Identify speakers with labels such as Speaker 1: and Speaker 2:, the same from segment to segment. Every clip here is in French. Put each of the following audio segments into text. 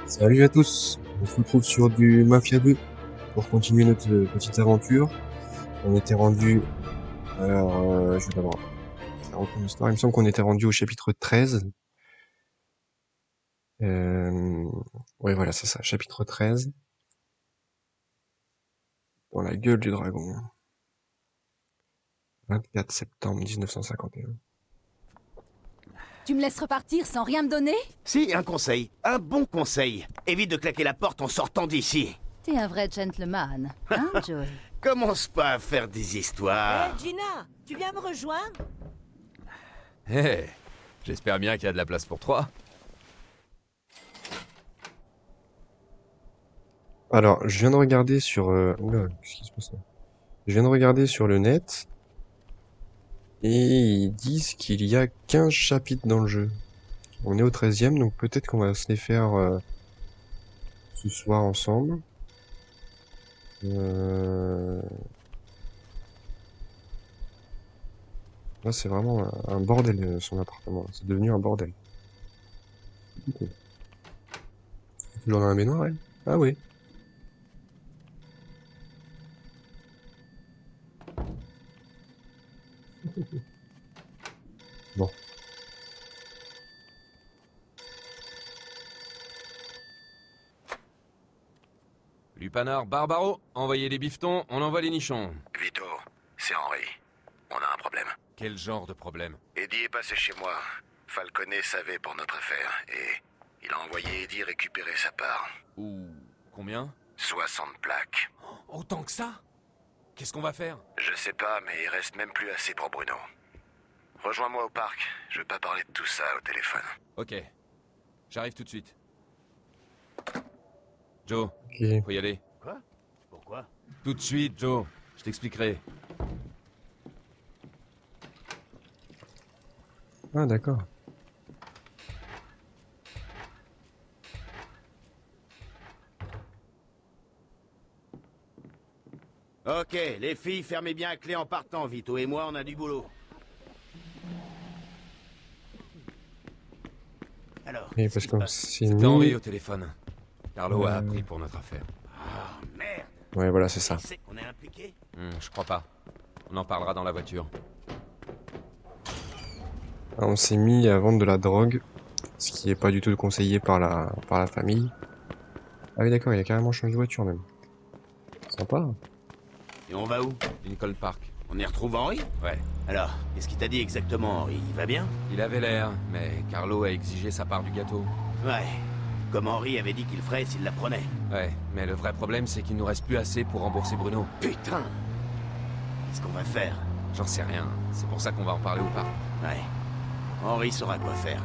Speaker 1: Salut à tous, on se retrouve sur du Mafia 2 pour continuer notre petite aventure. On était rendu, alors je vais d'abord raconter l'histoire. Il me semble qu'on était rendu au chapitre 13. Euh, ouais voilà c'est ça, chapitre 13, dans la gueule du dragon, 24 septembre 1951.
Speaker 2: Tu me laisses repartir sans rien me donner?
Speaker 3: Si, un conseil. Un bon conseil. Évite de claquer la porte en sortant d'ici.
Speaker 2: T'es un vrai gentleman, hein, Joey?
Speaker 3: Commence pas à faire des histoires.
Speaker 4: Gina, tu viens me rejoindre?
Speaker 5: Hé, j'espère bien qu'il y a de la place pour trois.
Speaker 1: Alors, je viens de regarder sur... Oula, qu'est-ce qui se passe là? Je viens de regarder sur le net, et ils disent qu'il y a 15 chapitres dans le jeu. On est au 13e, donc peut-être qu'on va se les faire ce soir ensemble. Là, c'est vraiment un bordel, son appartement. C'est devenu un bordel. Cool. Toujours dans la baignoire, elle? Ah oui. Bon.
Speaker 5: Lupanar, Barbaro, envoyez les bifetons, on envoie les nichons.
Speaker 3: Vito, c'est Henri. On a un problème.
Speaker 5: Quel genre de problème?
Speaker 3: Eddie est passé chez moi. Falconet savait pour notre affaire et il a envoyé Eddie récupérer sa part.
Speaker 5: Ou combien?
Speaker 3: 60 plaques.
Speaker 5: Autant que ça? Qu'est-ce qu'on va faire?
Speaker 3: Je sais pas, mais il reste même plus assez pour Bruno. Rejoins-moi au parc. Je veux pas parler de tout ça au téléphone.
Speaker 5: Ok, j'arrive tout de suite. Joe,
Speaker 1: Ok.
Speaker 5: faut y aller.
Speaker 3: Quoi? Pourquoi?
Speaker 5: Tout de suite, Joe, je t'expliquerai.
Speaker 1: Ah, d'accord.
Speaker 3: Ok, les filles, fermez bien la clé en partant. Vito et moi, on a du boulot. Alors,
Speaker 1: Et
Speaker 3: qu'est-ce
Speaker 1: parce
Speaker 3: qui se
Speaker 1: qu'on
Speaker 3: passe?
Speaker 1: s'est
Speaker 5: C'était Henri
Speaker 1: mis...
Speaker 5: au téléphone. Carlo a appris pour notre affaire.
Speaker 3: Ah, merde.
Speaker 1: Ouais, voilà, c'est ça.
Speaker 3: Il sait qu'on est impliqué?
Speaker 5: Je crois pas. On en parlera dans la voiture.
Speaker 1: Ah, on s'est mis à vendre de la drogue, ce qui est pas du tout conseillé par la famille. Ah oui, d'accord, il a carrément changé de voiture, même. Sympa.
Speaker 3: Et on va où?
Speaker 5: Lincoln Park.
Speaker 3: On y retrouve Henri?
Speaker 5: Ouais.
Speaker 3: Alors, qu'est-ce qu'il t'a dit exactement, Henri? Il va bien?
Speaker 5: Il avait l'air, mais Carlo a exigé sa part du gâteau.
Speaker 3: Ouais. Comme Henri avait dit qu'il ferait s'il la prenait.
Speaker 5: Ouais, mais le vrai problème, c'est qu'il nous reste plus assez pour rembourser Bruno.
Speaker 3: Putain! Qu'est-ce qu'on va faire?
Speaker 5: J'en sais rien. C'est pour ça qu'on va en parler au parc.
Speaker 3: Ouais. Henri saura quoi faire.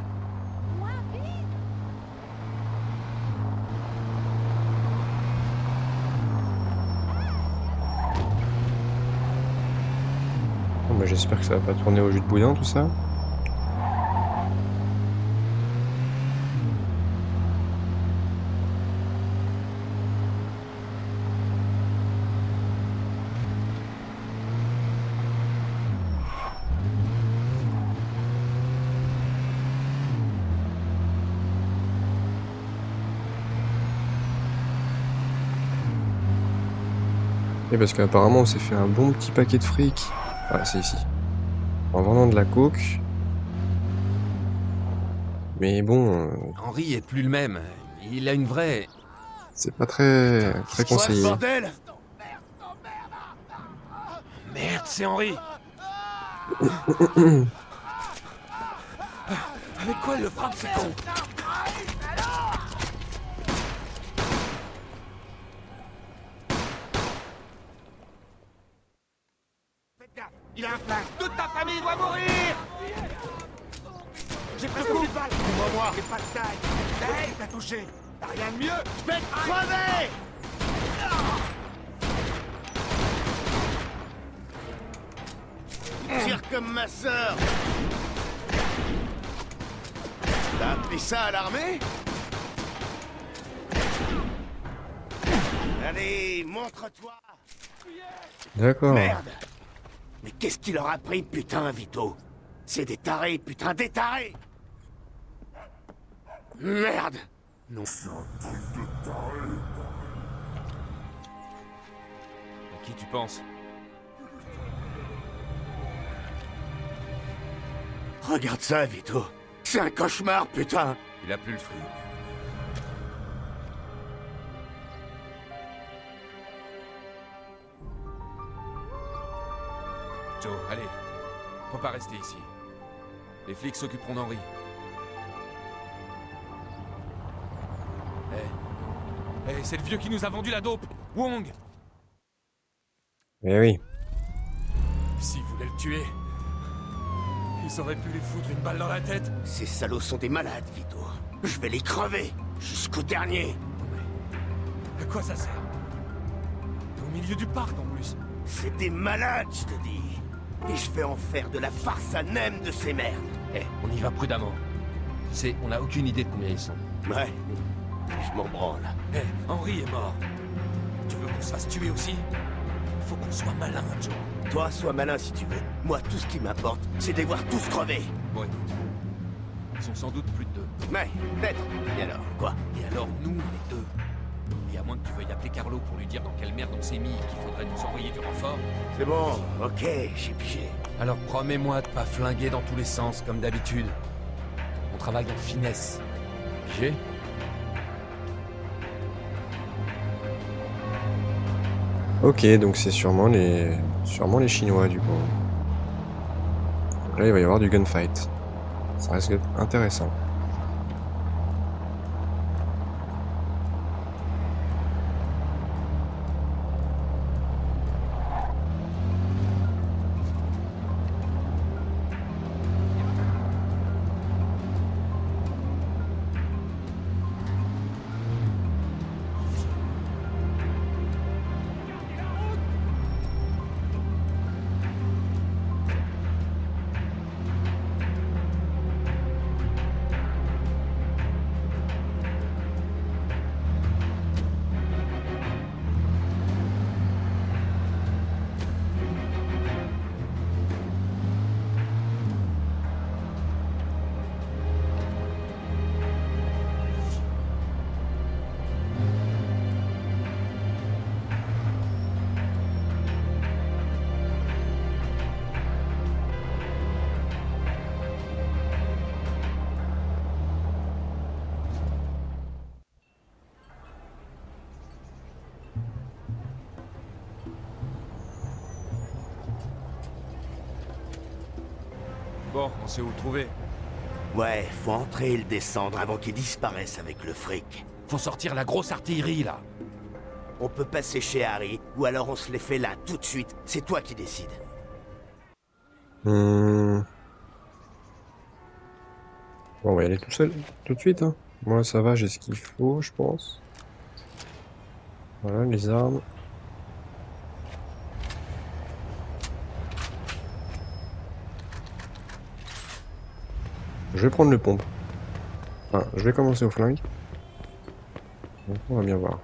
Speaker 1: Bon, bah, j'espère que ça va pas tourner au jus de bouillon, tout ça. Et parce qu'apparemment on s'est fait un bon petit paquet de fric. Ah, c'est ici. En vendant de la coke. Mais bon,
Speaker 5: Henri est plus le même. Il a une vraie...
Speaker 1: c'est pas très conseillé.
Speaker 3: Bordel!
Speaker 5: Merde, c'est Henri. Avec quoi il le frappe, ce con?
Speaker 3: Faites gaffe, il a un flingue. Toute ta famille doit mourir! J'ai presque plus de balles. Dis-moi, j'ai pas de taille. Hey, t'as touché. T'as rien de mieux? Je vais te crever! Tire comme ma sœur. T'as appris ça à l'armée? Allez, montre-toi.
Speaker 1: D'accord.
Speaker 3: Merde! Mais qu'est-ce qui leur a pris, putain, Vito? C'est des tarés, putain, des tarés! Merde! Non.
Speaker 5: À qui tu penses?
Speaker 3: Regarde ça, Vito. C'est un cauchemar, putain.
Speaker 5: Il a plus le frigo. Joe, allez. Faut pas rester ici. Les flics s'occuperont d'Henry. C'est le vieux qui nous a vendu la dope. Wong.
Speaker 1: Eh oui.
Speaker 5: S'ils voulaient le tuer, ils auraient pu lui foutre une balle dans la tête.
Speaker 3: Ces salauds sont des malades, Vito. Je vais les crever. Jusqu'au dernier.
Speaker 5: À quoi ça sert? T'es au milieu du parc en plus.
Speaker 3: C'est des malades, je te dis. Et je vais en faire de la farce à nem de ces merdes.
Speaker 5: On y va prudemment. Tu sais, on n'a aucune idée de combien ils sont.
Speaker 3: Ouais. Je m'en branle.
Speaker 5: Henry est mort. Tu veux qu'on se fasse tuer aussi? Faut qu'on soit malin, Joe.
Speaker 3: Toi, sois malin si tu veux. Moi, tout ce qui m'importe, c'est de les voir tous crever.
Speaker 5: Bon, écoute. Ils sont sans doute plus de 2.
Speaker 3: Ouais, peut-être. Et alors, quoi?
Speaker 5: Et alors, nous, les 2. Et à moins que tu veuilles appeler Carlo pour lui dire dans quelle merde on s'est mis et qu'il faudrait nous envoyer du renfort.
Speaker 3: C'est bon, ok, j'ai pigé.
Speaker 5: Alors promets-moi de pas flinguer dans tous les sens, comme d'habitude. On travaille en finesse. Pigé?
Speaker 1: Ok, donc c'est sûrement les Chinois du coup. Donc là, il va y avoir du gunfight. Ça risque d'être intéressant.
Speaker 5: Bon, on sait où le trouver.
Speaker 3: Ouais, faut entrer et le descendre avant qu'il disparaisse avec le fric.
Speaker 5: Faut sortir la grosse artillerie, là.
Speaker 3: On peut passer chez Harry, ou alors on se les fait là, tout de suite. C'est toi qui décides.
Speaker 1: Bon, on va y aller tout seul, tout de suite. Hein. Moi, ça va, j'ai ce qu'il faut, je pense. Voilà, les armes. Je vais prendre le pompe. Enfin, je vais commencer au flingue. Donc, on va bien voir.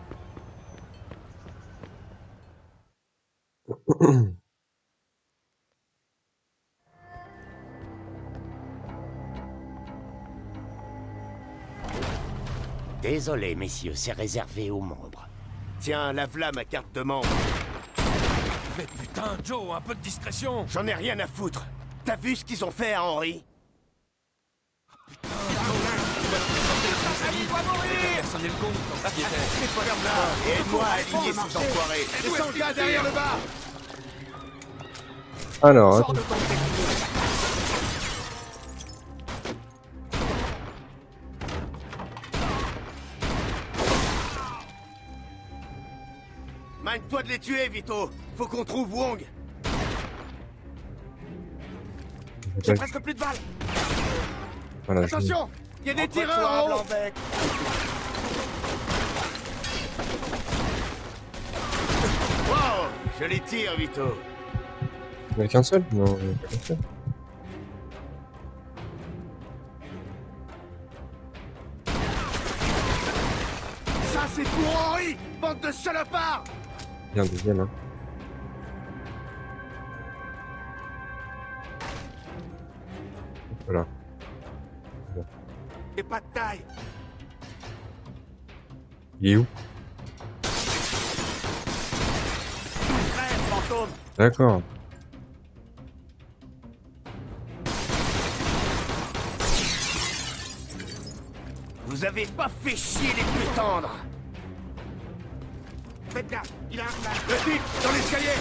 Speaker 6: Désolé, messieurs, c'est réservé aux membres.
Speaker 3: Tiens, lave-la ma carte de membre.
Speaker 5: Mais putain, Joe, un peu de discrétion.
Speaker 3: J'en ai rien à foutre. T'as vu ce qu'ils ont fait à Henry?
Speaker 5: Personne n'est le con quand il était.
Speaker 3: C'est pas comme là. Aide-moi à aligner ces enfoirés. Descends le gars derrière le bar.
Speaker 1: Alors, attends.
Speaker 3: Mine-toi de les tuer, Vito. Faut qu'on trouve Wong. J'ai presque plus de balles.
Speaker 1: Voilà,
Speaker 3: Attention, il y a des tireurs en haut. Wow, je les tire, Vito.
Speaker 1: Il n'y en a qu'un seul? Non, il n'y en a pas qu'un seul.
Speaker 3: Ça, c'est pour Henry, bande de salopards.
Speaker 1: Il y a un deuxième, hein. Voilà.
Speaker 3: Et pas de taille.
Speaker 1: Il est où?
Speaker 6: Crève, fantôme.
Speaker 1: D'accord.
Speaker 6: Vous avez pas fait chier les plus tendres.
Speaker 7: Faites gaffe, il a un flash.
Speaker 6: Le type, dans l'escalier.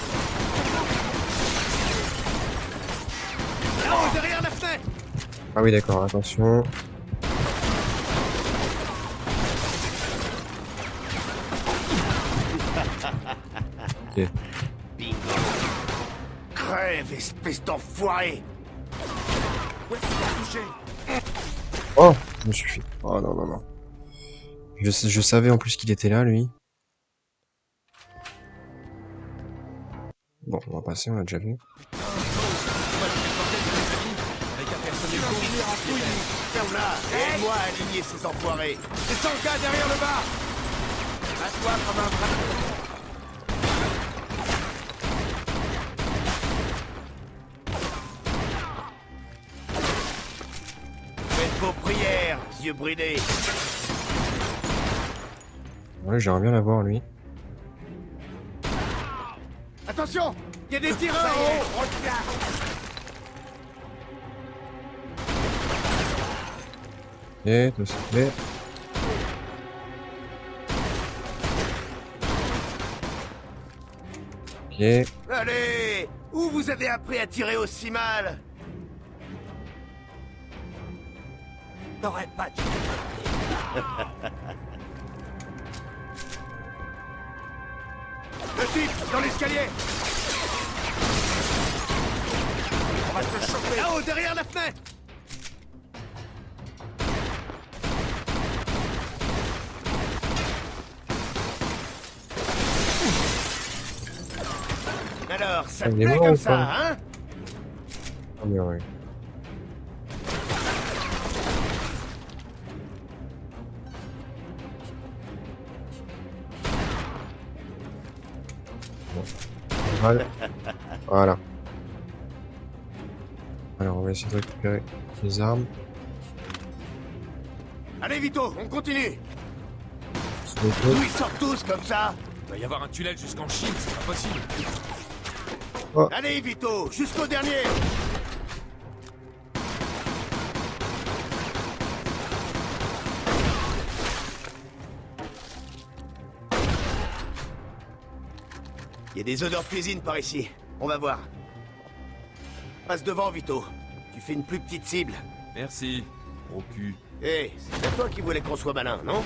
Speaker 6: Là-haut, derrière la fenêtre.
Speaker 1: Ah oui, d'accord, attention. Ok.
Speaker 6: Bingo. Crève, espèce d'enfoiré.
Speaker 7: Où est-ce qu'il a touché?
Speaker 1: Oh, je me suis fait. Oh non, non, non. Je savais en plus qu'il était là, lui. Bon, on va passer, on l'a déjà vu.
Speaker 6: Ferme-la, aide-moi à aligner ces enfoirés. Descends le gars derrière le bar. À toi comme un bras. Faites vos prières, yeux bridés.
Speaker 1: Ouais, j'aimerais bien l'avoir, lui.
Speaker 6: Attention, il y a des tireurs en haut.
Speaker 1: Et tout ça fait. Ok.
Speaker 6: Allez, où vous avez appris à tirer aussi mal?
Speaker 7: T'aurais pas dû.
Speaker 6: Le type, dans l'escalier.
Speaker 7: On va te choper.
Speaker 6: Là-haut, derrière la fenêtre. Alors, ça te
Speaker 1: Il est
Speaker 6: plaît
Speaker 1: mort
Speaker 6: comme
Speaker 1: ou
Speaker 6: ça,
Speaker 1: pas?
Speaker 6: hein?
Speaker 1: Ah, mais ouais. Bon. Voilà. Voilà. Alors, on va essayer de récupérer les armes.
Speaker 6: Allez, Vito, on continue.
Speaker 1: Sur les
Speaker 6: D'où
Speaker 1: côtes.
Speaker 6: ils sortent tous comme ça?
Speaker 5: Il doit y avoir un tunnel jusqu'en Chine, c'est pas possible.
Speaker 6: Allez, Vito, jusqu'au dernier. Il y a des odeurs de cuisine par ici. On va voir. Passe devant, Vito. Tu fais une plus petite cible.
Speaker 5: Merci, gros cul.
Speaker 6: Hé, c'est bien toi qui voulais qu'on soit malin, non?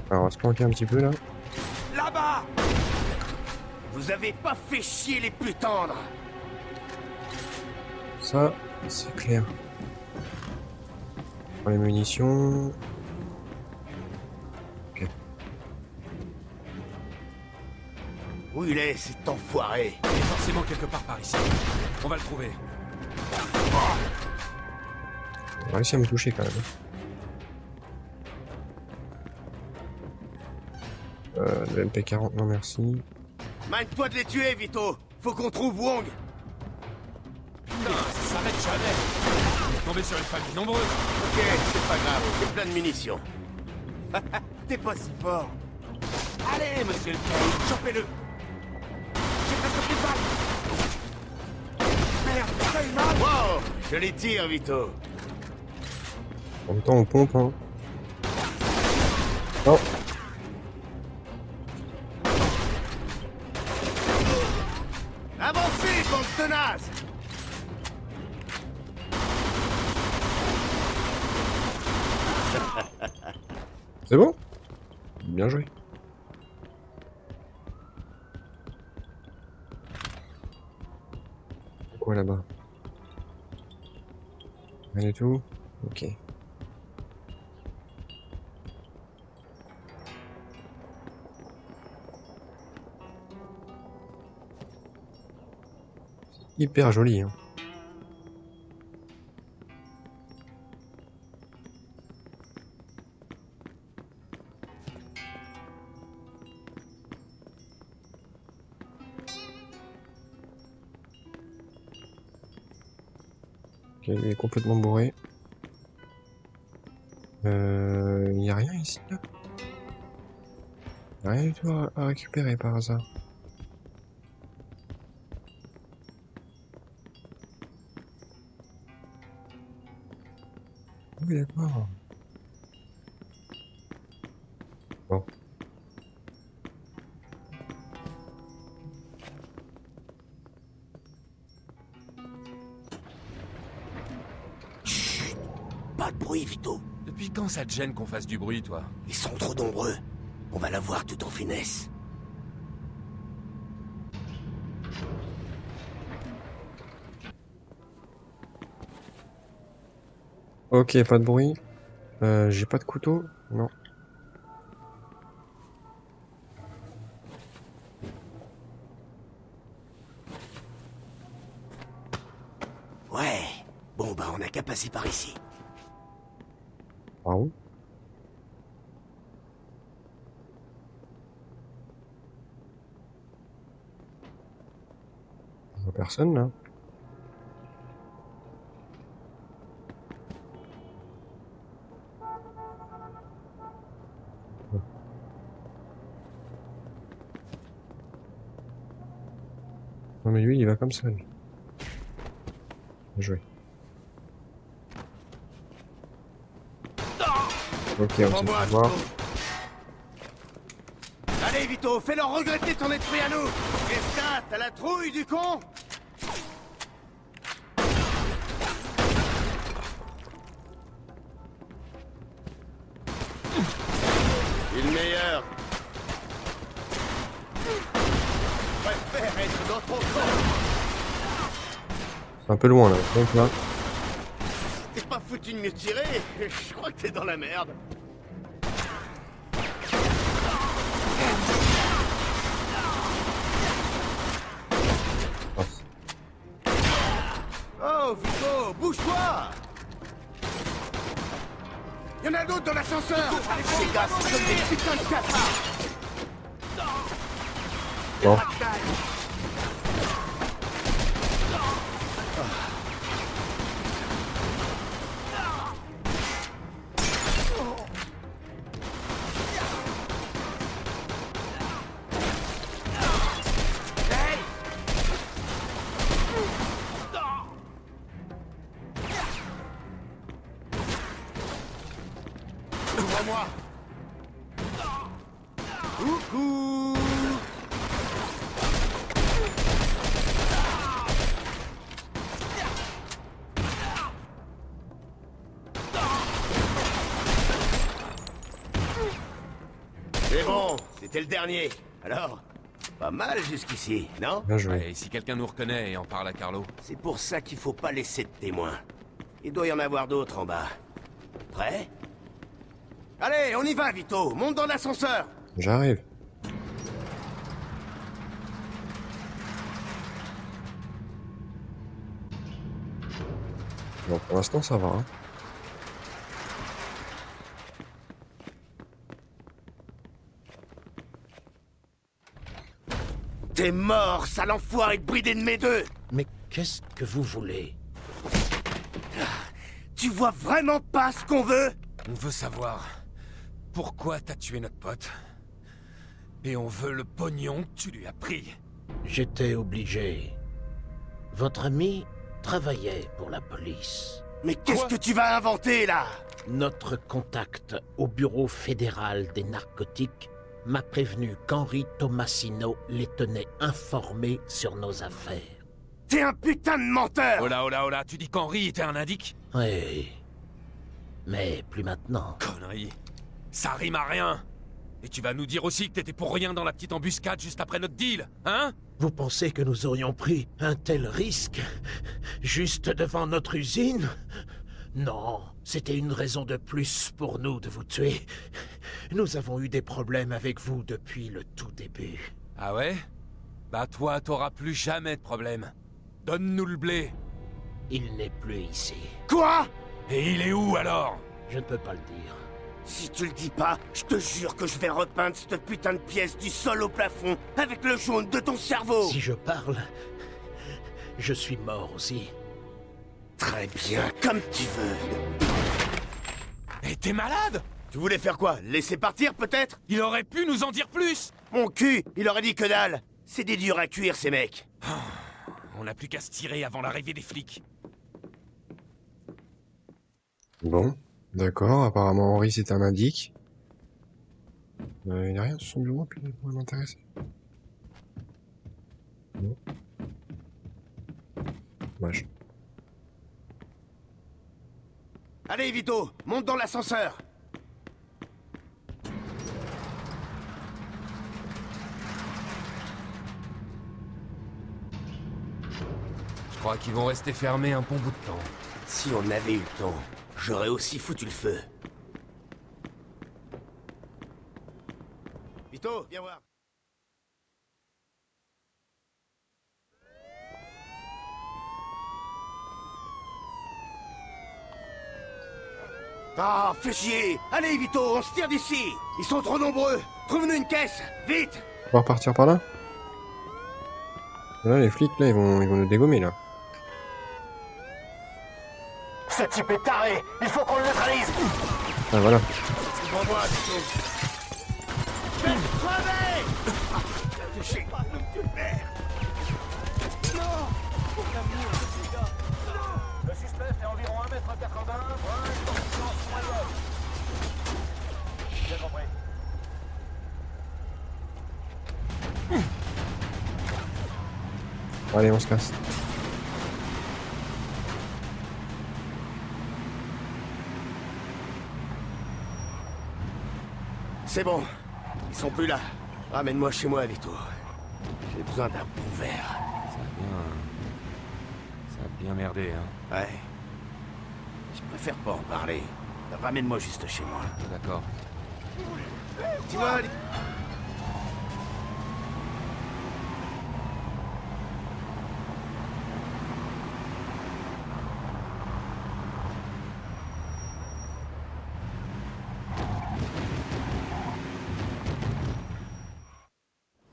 Speaker 1: Alors, on va se planquer un petit peu, là.
Speaker 7: Là-bas.
Speaker 6: Vous avez pas fait chier les plus tendres.
Speaker 1: Ça, c'est clair. Pour les munitions. Ok.
Speaker 6: Où il est, cet enfoiré?
Speaker 5: Il est forcément quelque part par ici. On va le trouver.
Speaker 1: On va réussir à me toucher quand même. Le MP40, non merci.
Speaker 6: Mine-toi de les tuer, Vito. Faut qu'on trouve Wong.
Speaker 5: Putain, ça s'arrête jamais. On est tombé sur une famille nombreuse.
Speaker 6: Ok, c'est pas grave, j'ai plein de munitions.
Speaker 7: T'es pas si fort. Allez, monsieur le Kane, chopez-le. J'ai presque plus de balles. Merde, ça il mal.
Speaker 6: Wow, je les tire, Vito.
Speaker 1: En même temps, on pompe, hein. Non.
Speaker 6: Avancez, bande tenace.
Speaker 1: C'est bon? Bien joué. C'est quoi là-bas? Rien du tout? Ok. C'est hyper joli, hein. Ok, lui est complètement bourré. Y a rien ici là? Y a rien du tout à récupérer par hasard. Oui, d'accord. Bon.
Speaker 7: Pas de bruit, Vito.
Speaker 5: Depuis quand ça te gêne qu'on fasse du bruit, toi?
Speaker 7: Ils sont trop nombreux. On va la voir tout en finesse.
Speaker 1: Ok, pas de bruit. J'ai pas de couteau? Non.
Speaker 7: Ouais. Bon, bah, on a qu'à passer par ici.
Speaker 1: Par où? Je vois personne là. Non mais lui il va comme ça lui. Bien joué. Ok, on se fait voir.
Speaker 6: Allez, Vito, fais-leur regretter ton esprit à nous. Et ça, t'as la trouille du con? Il est meilleur. Je préfère être dans ton camp.
Speaker 1: C'est un peu loin là, donc là.
Speaker 6: T'es pas foutu de mieux tirer. Je crois que t'es dans la merde. Oh, Vito, bouge-toi! Y'en a d'autres dans l'ascenseur! Ces gars, c'est comme des putains de cafards!
Speaker 1: Bon.
Speaker 6: Ouvre-moi! Coucou! C'est bon, c'était le dernier. Alors, pas mal jusqu'ici, non?
Speaker 1: Bien joué.
Speaker 5: Ouais, et si quelqu'un nous reconnaît et en parle à Carlo?
Speaker 7: C'est pour ça qu'il faut pas laisser de témoins. Il doit y en avoir d'autres en bas. Prêt?
Speaker 6: Allez, on y va, Vito! Monte dans l'ascenseur!
Speaker 1: J'arrive. Bon, pour l'instant ça va. Hein.
Speaker 7: T'es mort, sale enfoiré de bridé de mes deux!
Speaker 8: Mais qu'est-ce que vous voulez?
Speaker 7: Tu vois vraiment pas ce qu'on veut?
Speaker 5: On veut savoir pourquoi t'as tué notre pote. Et on veut le pognon que tu lui as pris.
Speaker 8: J'étais obligé. Votre ami travaillait pour la police.
Speaker 7: Mais qu'est-ce que tu vas inventer, là?
Speaker 8: Notre contact au bureau fédéral des narcotiques m'a prévenu qu'Henri Tomasino les tenait informés sur nos affaires.
Speaker 7: T'es un putain de menteur!
Speaker 5: Oh là, tu dis qu'Henri était un indique?
Speaker 8: Oui. Mais plus maintenant.
Speaker 5: Connerie. Ça rime à rien. Et tu vas nous dire aussi que t'étais pour rien dans la petite embuscade juste après notre deal, hein?
Speaker 8: Vous pensez que nous aurions pris un tel risque juste devant notre usine? Non, c'était une raison de plus pour nous de vous tuer. Nous avons eu des problèmes avec vous depuis le tout début.
Speaker 5: Ah ouais? Bah toi, t'auras plus jamais de problème. Donne-nous le blé.
Speaker 8: Il n'est plus ici.
Speaker 7: Quoi?
Speaker 5: Et il est où alors?
Speaker 8: Je ne peux pas le dire.
Speaker 7: Si tu le dis pas, je te jure que je vais repeindre cette putain de pièce du sol au plafond avec le jaune de ton cerveau!
Speaker 8: Si je parle, je suis mort aussi.
Speaker 6: Très bien, comme tu veux.
Speaker 5: Eh, t'es malade?
Speaker 6: Tu voulais faire quoi? Laisser partir, peut-être?
Speaker 5: Il aurait pu nous en dire plus!
Speaker 6: Mon cul, il aurait dit que dalle. C'est des durs à cuire, ces mecs.
Speaker 5: On n'a plus qu'à se tirer avant l'arrivée des flics.
Speaker 1: Bon, d'accord, apparemment Henri c'est un indique. Il n'y a rien sur son bureau qui pourrait m'intéresser. Non. Dommage.
Speaker 6: Allez, Vito, monte dans l'ascenseur.
Speaker 5: Je crois qu'ils vont rester fermés un bon bout de temps.
Speaker 6: Si on avait eu le temps, j'aurais aussi foutu le feu. Vito, viens voir. Ah, fais chier! Allez, Vito, on se tire d'ici! Ils sont trop nombreux! Trouve-nous une caisse! Vite!
Speaker 1: On va repartir par là? Là, les flics, là, ils vont nous dégommer, là.
Speaker 6: Ce type est taré! Il faut qu'on le neutralise!
Speaker 1: Ah, voilà.
Speaker 6: Ils vont voir, Vito! Je vais te crever! T'as touché! Nom de merde! Non! Pour l'amour de ces gars! Non! Le suspect fait environ 1m80, Bien compris.
Speaker 1: Allez, on se casse.
Speaker 6: C'est bon. Ils sont plus là. Ramène-moi chez moi, Vito. J'ai besoin d'un bon verre.
Speaker 5: Ça a bien merdé, hein.
Speaker 6: Ouais. Je préfère pas en parler. Ramène-moi juste chez moi.
Speaker 5: D'accord.
Speaker 6: Dis-moi...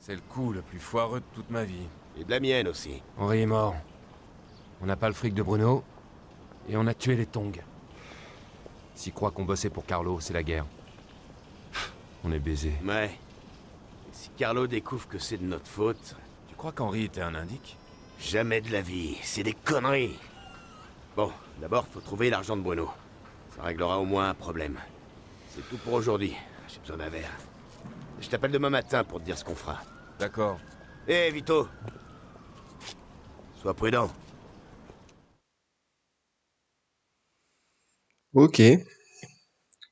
Speaker 5: C'est le coup le plus foireux de toute ma vie.
Speaker 6: Et de la mienne aussi.
Speaker 5: Henri est mort. On n'a pas le fric de Bruno. Et on a tué les Tongs. S'ils croient qu'on bossait pour Carlo, c'est la guerre. On est baisés.
Speaker 6: Ouais. Et si Carlo découvre que c'est de notre faute...
Speaker 5: Tu crois qu'Henri était un indique?
Speaker 6: Jamais de la vie. C'est des conneries. Bon, d'abord, faut trouver l'argent de Bruno. Ça réglera au moins un problème. C'est tout pour aujourd'hui. J'ai besoin d'un verre. Je t'appelle demain matin pour te dire ce qu'on fera.
Speaker 5: D'accord.
Speaker 6: Hé, Vito! Sois prudent.
Speaker 1: Ok.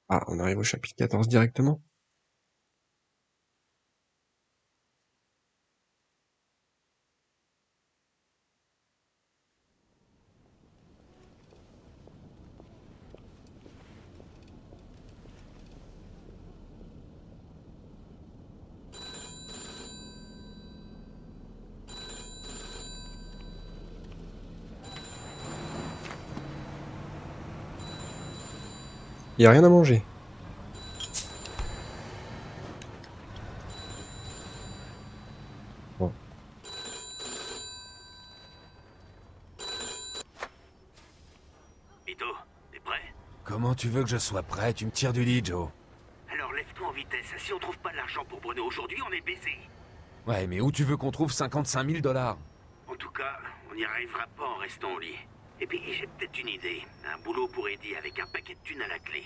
Speaker 1: Ah, on arrive au chapitre 14 directement. Il y a rien à manger. Bon.
Speaker 7: Vito, t'es prêt?
Speaker 5: Comment tu veux que je sois prêt? Tu me tires du lit, Joe.
Speaker 7: Alors lève-toi en vitesse. Si on trouve pas l'argent pour Bruno aujourd'hui, on est baisé.
Speaker 5: Ouais, mais où tu veux qu'on trouve 55 000 $?
Speaker 7: En tout cas, on n'y arrivera pas en restant au lit. Et puis j'ai peut-être une idée. Un boulot pour Eddie avec un paquet de thunes à la clé.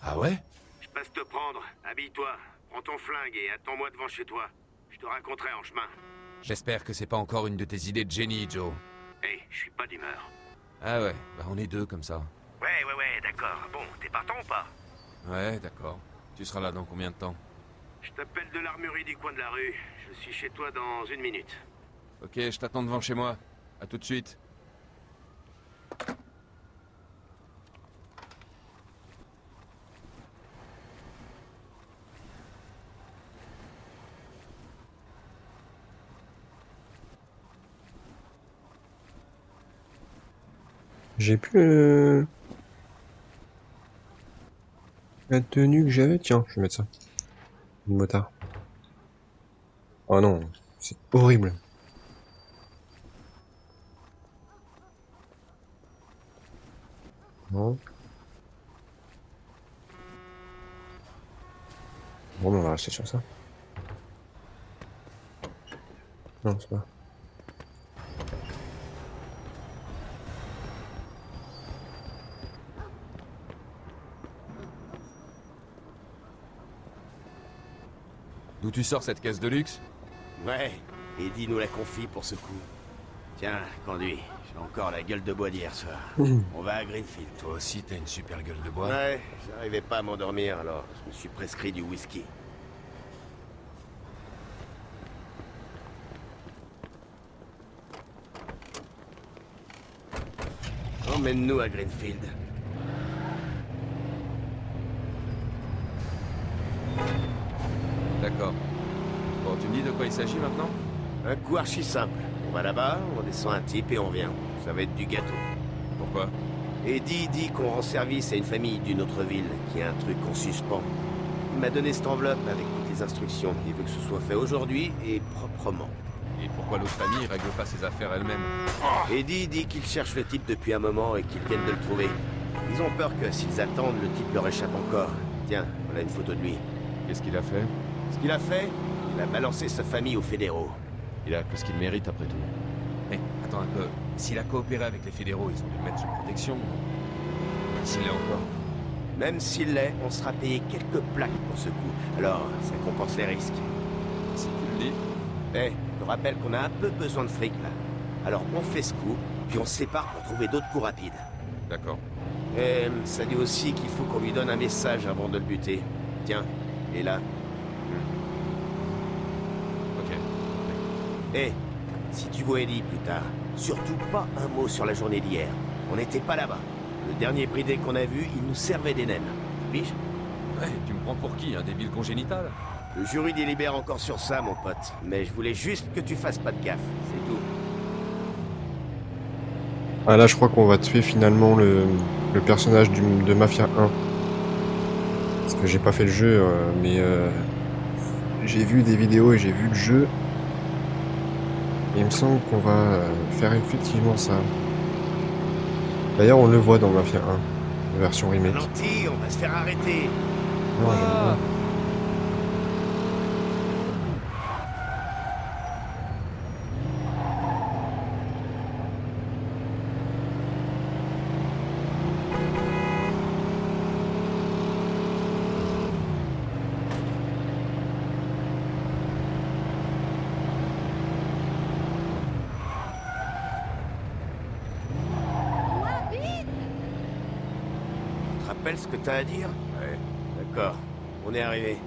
Speaker 5: Ah ouais?
Speaker 7: Je passe te prendre. Habille-toi. Prends ton flingue et attends-moi devant chez toi. Je te raconterai en chemin.
Speaker 5: J'espère que c'est pas encore une de tes idées de génie, Joe.
Speaker 7: Hé, je suis pas d'humeur.
Speaker 5: Ah ouais, bah on est deux comme ça.
Speaker 7: Ouais, d'accord. Bon, t'es partant ou pas?
Speaker 5: Ouais, d'accord. Tu seras là dans combien de temps?
Speaker 7: Je t'appelle de l'armurerie du coin de la rue. Je suis chez toi dans 1 minute.
Speaker 5: Ok, je t'attends devant chez moi. À tout de suite.
Speaker 1: J'ai plus la tenue que j'avais. Tiens, je vais mettre ça. Une motard. Oh non, c'est horrible. Non. Bon, on va rester sur ça. Non, c'est pas.
Speaker 5: D'où tu sors cette caisse de luxe?
Speaker 6: Ouais, Eddie nous la confie pour ce coup. Tiens, conduis. J'ai encore la gueule de bois d'hier soir. On va à Greenfield.
Speaker 5: Toi aussi, t'as une super gueule de bois.
Speaker 6: Ouais, j'arrivais pas à m'endormir, alors je me suis prescrit du whisky. Emmène-nous à Greenfield.
Speaker 5: D'accord. Bon, tu me dis de quoi il s'agit maintenant?
Speaker 6: Un coup archi simple. On va là-bas, on descend un type et on vient. Ça va être du gâteau.
Speaker 5: Pourquoi?
Speaker 6: Eddie dit qu'on rend service à une famille d'une autre ville, qui a un truc en suspens. Il m'a donné cette enveloppe avec toutes les instructions. Il veut que ce soit fait aujourd'hui et proprement.
Speaker 5: Et pourquoi l'autre famille règle pas ses affaires elle-même?
Speaker 6: Eddie dit qu'il cherche le type depuis un moment et qu'ils viennent de le trouver. Ils ont peur que s'ils attendent, le type leur échappe encore. Tiens, voilà une photo de lui.
Speaker 5: Qu'est-ce qu'il a fait?
Speaker 6: Ce qu'il a fait, il a balancé sa famille aux fédéraux.
Speaker 5: Il a plus qu'il mérite après tout. Mais attends un peu. S'il a coopéré avec les fédéraux, ils ont dû le mettre sous protection. S'il l'est encore.
Speaker 6: Même s'il l'est, on sera payé quelques plaques pour ce coup. Alors, ça compense les risques.
Speaker 5: Si tu le dis.
Speaker 6: Eh, je te rappelle qu'on a un peu besoin de fric là. Alors on fait ce coup, puis on se sépare pour trouver d'autres coups rapides.
Speaker 5: D'accord.
Speaker 6: Et ça dit aussi qu'il faut qu'on lui donne un message avant de le buter. Tiens, il est là.
Speaker 5: Ok.
Speaker 6: Eh, si tu vois Ellie plus tard, surtout pas un mot sur la journée d'hier. On n'était pas là-bas. Le dernier bridé qu'on a vu, il nous servait des naines. Pige?
Speaker 5: Ouais, tu me prends pour qui? Un débile congénital?
Speaker 6: Le jury délibère encore sur ça, mon pote. Mais je voulais juste que tu fasses pas de gaffe, c'est tout.
Speaker 1: Ah là, je crois qu'on va tuer finalement le personnage de Mafia 1. Parce que j'ai pas fait le jeu, mais j'ai vu des vidéos et j'ai vu le jeu. Et il me semble qu'on va faire effectivement ça. D'ailleurs, on le voit dans Mafia 1, la version remake.
Speaker 6: Ralentis, on va se faire arrêter.
Speaker 1: Non, non.
Speaker 6: Tu te rappelles ce que t'as à dire?
Speaker 5: Ouais.
Speaker 6: D'accord, on est arrivé.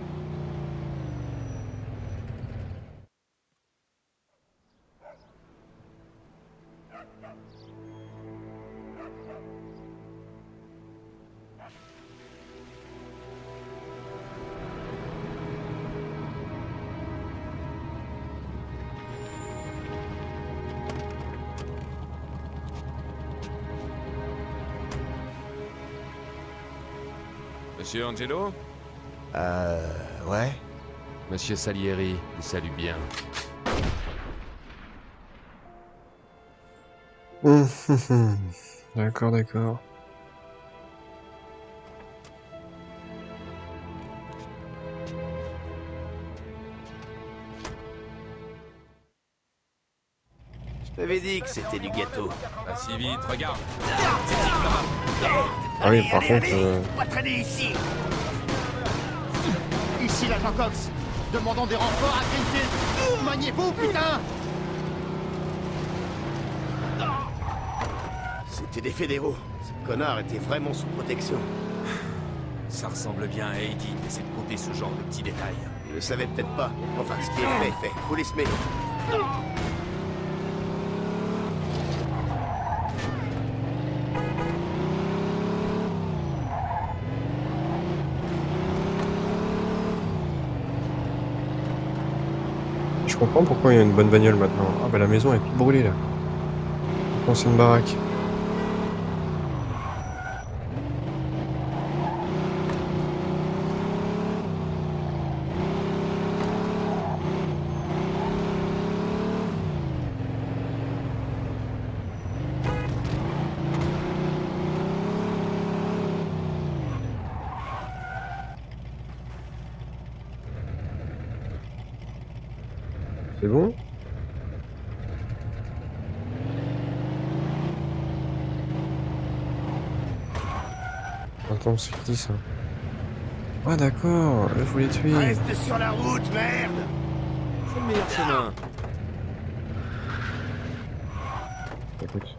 Speaker 5: Monsieur Angelo?
Speaker 6: Ouais.
Speaker 5: Monsieur Salieri, vous salue bien.
Speaker 1: D'accord, d'accord.
Speaker 6: Je t'avais dit que c'était du gâteau.
Speaker 5: Pas si vite, regarde.
Speaker 1: Ah oui, par contre,
Speaker 6: On va traîner ici.
Speaker 7: Ici l'agent Cox. Demandons des renforts à Greenfield. Maniez-vous, putain!
Speaker 6: C'était des fédéraux. Ce connard était vraiment sous protection.
Speaker 5: Ça ressemble bien à Eddie d'essayer de compter ce genre de petits détails.
Speaker 6: Il le savait peut-être pas. Enfin, ce qui est fait, est fait. Faut les semer.
Speaker 1: je comprends pourquoi il y a une bonne bagnole maintenant. Ah bah la maison est toute brûlée là. Ancienne baraque. C'est bon? Attends, c'est qui ça? Ah d'accord, il faut les tuer.
Speaker 6: Reste sur la route, merde!
Speaker 5: C'est le meilleur chemin.
Speaker 1: Écoute.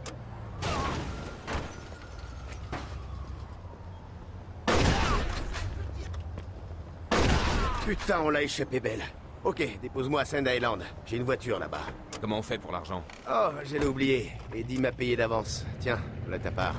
Speaker 6: Putain, on l'a échappé belle. Ok, dépose-moi à Sand Island. J'ai une voiture là-bas.
Speaker 5: Comment on fait pour l'argent?
Speaker 6: Oh, j'allais oublier. Eddie m'a payé d'avance. Tiens, voilà ta part.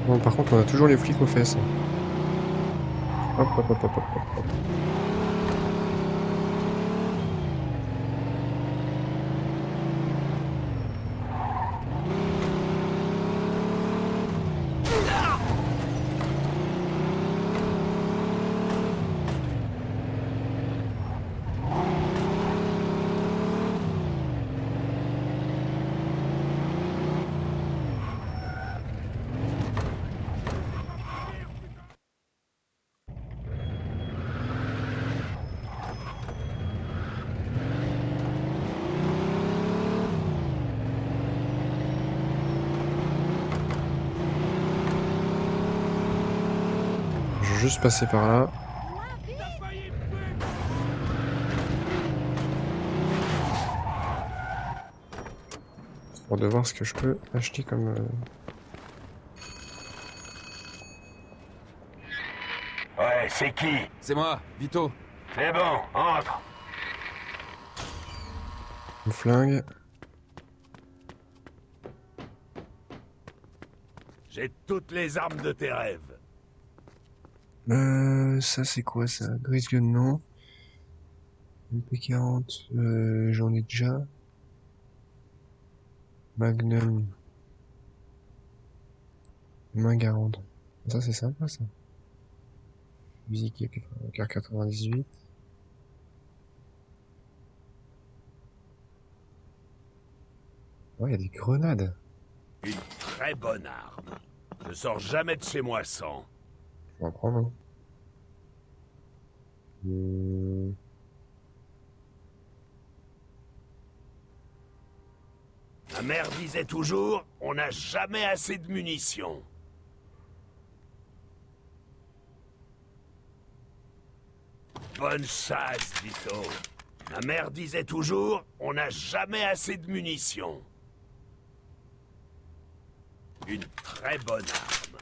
Speaker 1: Bon, par contre, on a toujours les flics aux fesses. Hop, hop, hop, hop, hop, hop. Je vais juste passer par là. Pour de voir ce que je peux acheter comme...
Speaker 7: Ouais, c'est qui?
Speaker 5: C'est moi, Vito.
Speaker 7: C'est bon, entre.
Speaker 1: un flingue.
Speaker 7: J'ai toutes les armes de tes rêves.
Speaker 1: Ça c'est quoi ça? Gris Gun non. MP40, j'en ai déjà. Magnum. Main garande. Ça c'est sympa ça. Musique K98. Ouais, il y a des grenades.
Speaker 7: Une très bonne arme. Je sors jamais de chez moi sans.
Speaker 1: On va prendre. Hein.
Speaker 7: Ma mère disait toujours, on n'a jamais assez de munitions. Bonne chasse, Vito. Ma mère disait toujours, on n'a jamais assez de munitions. Une très bonne arme.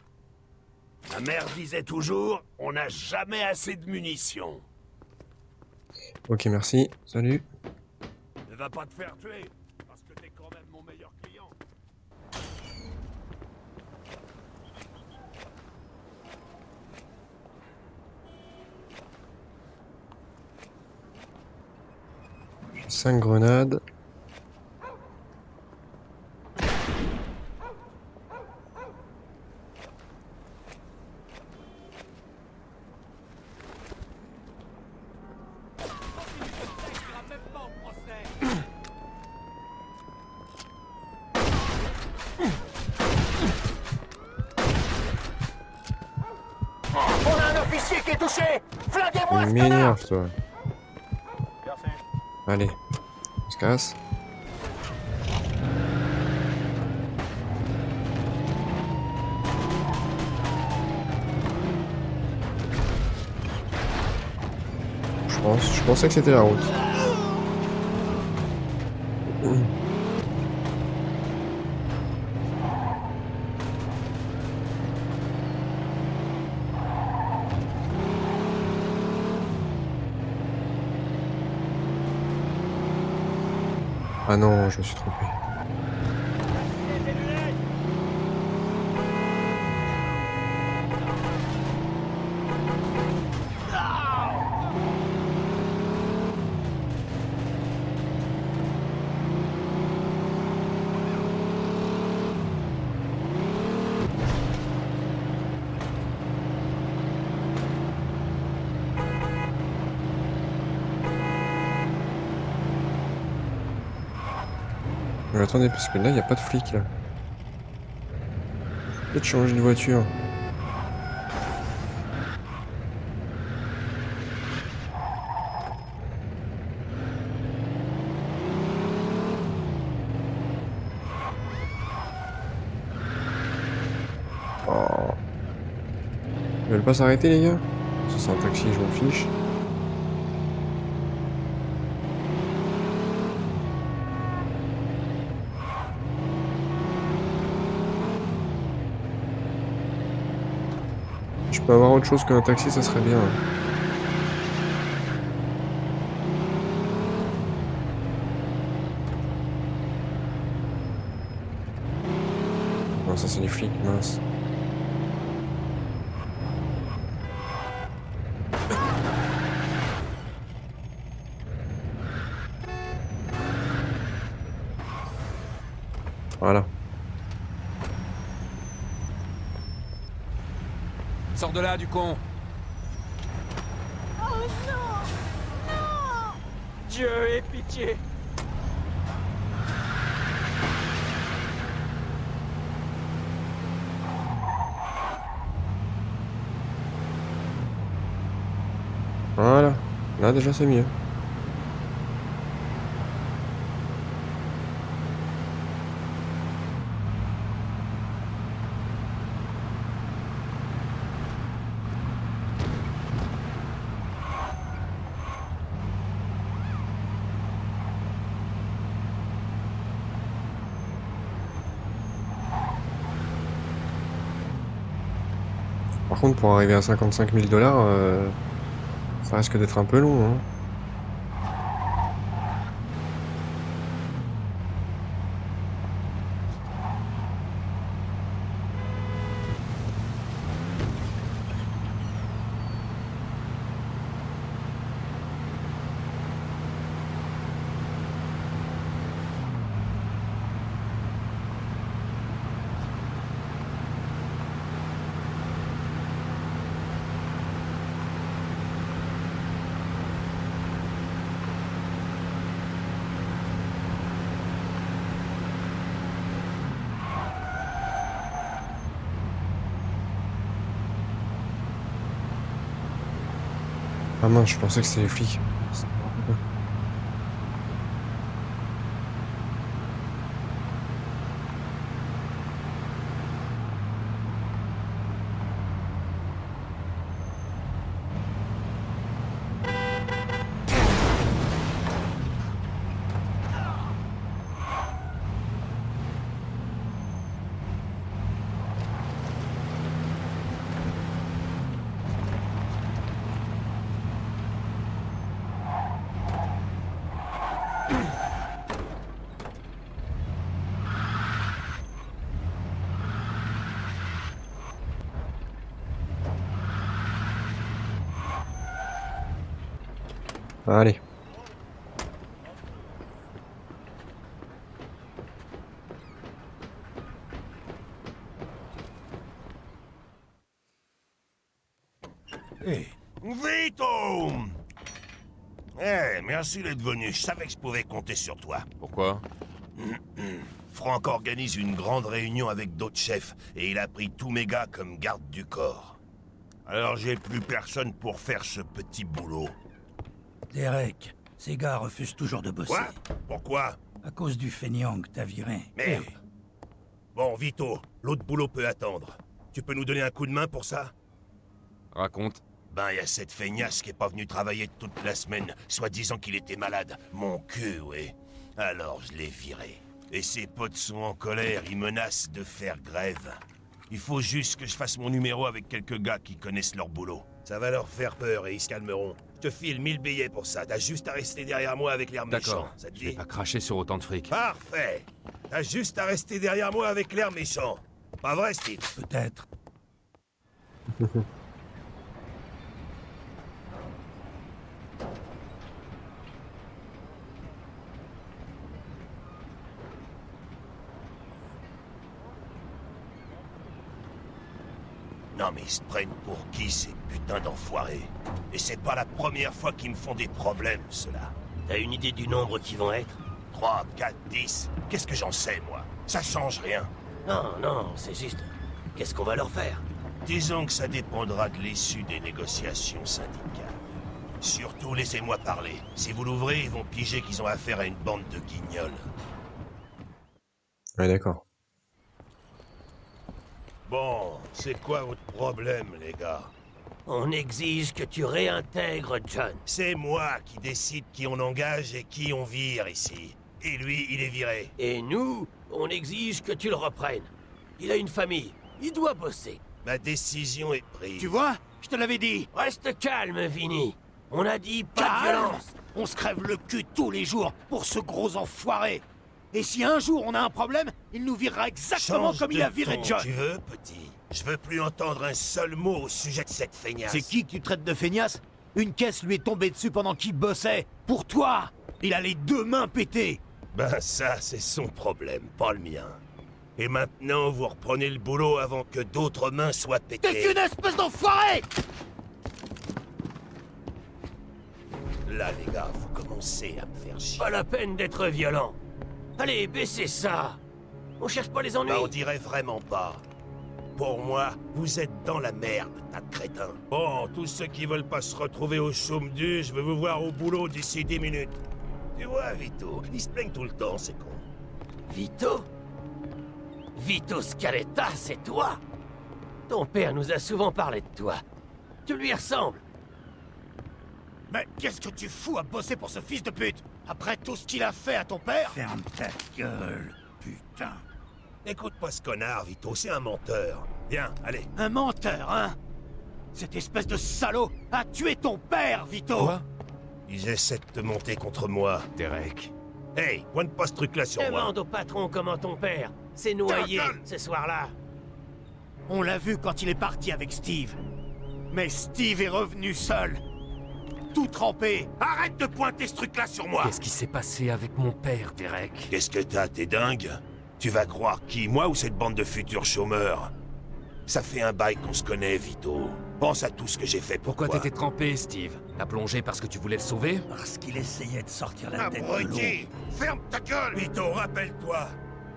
Speaker 7: Ma mère disait toujours, on n'a jamais assez de munitions.
Speaker 1: Ok, merci. Salut.
Speaker 7: Ne va pas te faire tuer, parce que t'es quand même mon meilleur client.
Speaker 1: J'ai 5 grenades.
Speaker 6: On a un officier qui est touché! Flinguez-moi,
Speaker 1: Il m'énerve, toi. Allez, on se casse. Je pensais que c'était la route. Ah non, je me suis trompé. Mais attendez, parce que là, il n'y a pas de flic, là. Peut-être changer de voiture. Oh. Ils veulent pas s'arrêter, les gars? Ça, c'est un taxi, je m'en fiche. Je peux avoir autre chose qu'un taxi, ça serait bien. Non, ça c'est les flics, mince. Voilà.
Speaker 5: Sors de là, du con!
Speaker 4: Oh non! Non!
Speaker 7: Dieu ait pitié.
Speaker 1: Voilà. Là, déjà, c'est mieux. Par contre, pour arriver à 55 000 $, ça risque d'être un peu long, hein. Ah mince, je pensais que c'était les flics. Allez.
Speaker 9: Vito! Merci d'être venu. Je savais que je pouvais compter sur toi.
Speaker 5: Pourquoi?
Speaker 9: Franck organise une grande réunion avec d'autres chefs, et il a pris tous mes gars comme garde du corps. Alors j'ai plus personne pour faire ce petit boulot.
Speaker 10: Derek, ces gars refusent toujours de bosser.
Speaker 9: Quoi? Pourquoi?
Speaker 10: À cause du feignant que t'as viré.
Speaker 9: Merde. Bon, Vito, l'autre boulot peut attendre. Tu peux nous donner un coup de main pour ça?
Speaker 5: Raconte.
Speaker 9: Ben, y a cette feignasse qui est pas venu travailler toute la semaine, soi-disant qu'il était malade. Mon cul, ouais. Alors je l'ai viré. Et ses potes sont en colère, ils menacent de faire grève. Il faut juste que je fasse mon numéro avec quelques gars qui connaissent leur boulot. Ça va leur faire peur et ils se calmeront. Je te file 1000 billets pour ça. T'as juste à rester derrière moi avec l'air méchant.
Speaker 5: D'accord,
Speaker 9: Ça te
Speaker 5: je vais
Speaker 9: dit?
Speaker 5: pas cracher sur autant de fric.
Speaker 9: Parfait. T'as juste à rester derrière moi avec l'air méchant. Pas vrai, Steve?
Speaker 10: Peut-être.
Speaker 9: Non mais ils se prennent pour qui ces putains d'enfoirés? Et c'est pas la première fois qu'ils me font des problèmes, ceux-là.
Speaker 6: T'as une idée du nombre qui vont être?
Speaker 9: 3, 4, 10. Qu'est-ce que j'en sais, moi? Ça change rien.
Speaker 6: Non, non, c'est juste... Qu'est-ce qu'on va leur faire?
Speaker 9: Disons que ça dépendra de l'issue des négociations syndicales. Surtout, laissez-moi parler. Si vous l'ouvrez, ils vont piger qu'ils ont affaire à une bande de guignols.
Speaker 1: Ouais, d'accord.
Speaker 9: Bon, c'est quoi votre problème, les gars?
Speaker 6: On exige que tu réintègres John.
Speaker 9: C'est moi qui décide qui on engage et qui on vire ici. Et lui, il est viré.
Speaker 6: Et nous, on exige que tu le reprennes. Il a une famille, il doit bosser.
Speaker 9: Ma décision est prise.
Speaker 7: Tu vois? Je te l'avais dit.
Speaker 6: Reste calme, Vinny. On a dit pas de
Speaker 7: Calme.
Speaker 6: violence.
Speaker 7: On se crève le cul tous les jours pour ce gros enfoiré. Et si un jour on a un problème, il nous virera exactement
Speaker 9: Change
Speaker 7: comme il
Speaker 9: de
Speaker 7: a viré
Speaker 9: ton,
Speaker 7: John.
Speaker 9: Tu veux, petit? Je veux plus entendre un seul mot au sujet de cette feignasse.
Speaker 7: C'est qui que tu traites de feignasse? Une caisse lui est tombée dessus pendant qu'il bossait. Pour toi! Il a les 2 mains pétées.
Speaker 9: Ben ça, c'est son problème, pas le mien. Et maintenant, vous reprenez le boulot avant que d'autres mains soient pétées.
Speaker 7: T'es qu'une espèce d'enfoiré!
Speaker 9: Là, les gars, vous commencez à me faire chier.
Speaker 6: Pas la peine d'être violent. Allez, baissez ça. On cherche pas les ennuis.
Speaker 9: Bah, on dirait vraiment pas. Pour moi, vous êtes dans la merde, tas de crétins. Bon, tous ceux qui veulent pas se retrouver au chaume du, je veux vous voir au boulot d'ici 10 minutes. Tu vois, Vito, ils se plaignent tout le temps, c'est con.
Speaker 6: Vito? Vito Scaletta, c'est toi? Ton père nous a souvent parlé de toi. Tu lui ressembles.
Speaker 7: Mais qu'est-ce que tu fous à bosser pour ce fils de pute? Après tout ce qu'il a fait à ton père?
Speaker 10: Ferme ta gueule, putain.
Speaker 9: Écoute pas ce connard, Vito, c'est un menteur. Viens, allez.
Speaker 7: Un menteur, hein? Cette espèce de salaud a tué ton père, Vito!
Speaker 9: Quoi? Ils essaient de te monter contre moi.
Speaker 5: Derek.
Speaker 9: Hey, pointe pas ce truc-là sur moi.
Speaker 6: Demande au patron comment ton père s'est noyé
Speaker 9: Ta gueule.
Speaker 6: ce soir-là.
Speaker 7: On l'a vu quand il est parti avec Steve. Mais Steve est revenu seul. Tout trempé.
Speaker 9: Arrête de pointer ce truc-là sur moi.
Speaker 5: Qu'est-ce qui s'est passé avec mon père, Derek?
Speaker 9: Qu'est-ce que t'as, t'es dingue? Tu vas croire qui, moi ou cette bande de futurs chômeurs? Ça fait un bail qu'on se connaît, Vito. Pense à tout ce que j'ai fait pour
Speaker 5: Pourquoi
Speaker 9: toi.
Speaker 5: t'étais trempé, Steve? T'as plongé parce que tu voulais le sauver?
Speaker 10: Parce qu'il essayait de sortir la tête de l'eau.
Speaker 9: Abruti! Ferme ta gueule! Vito, rappelle-toi!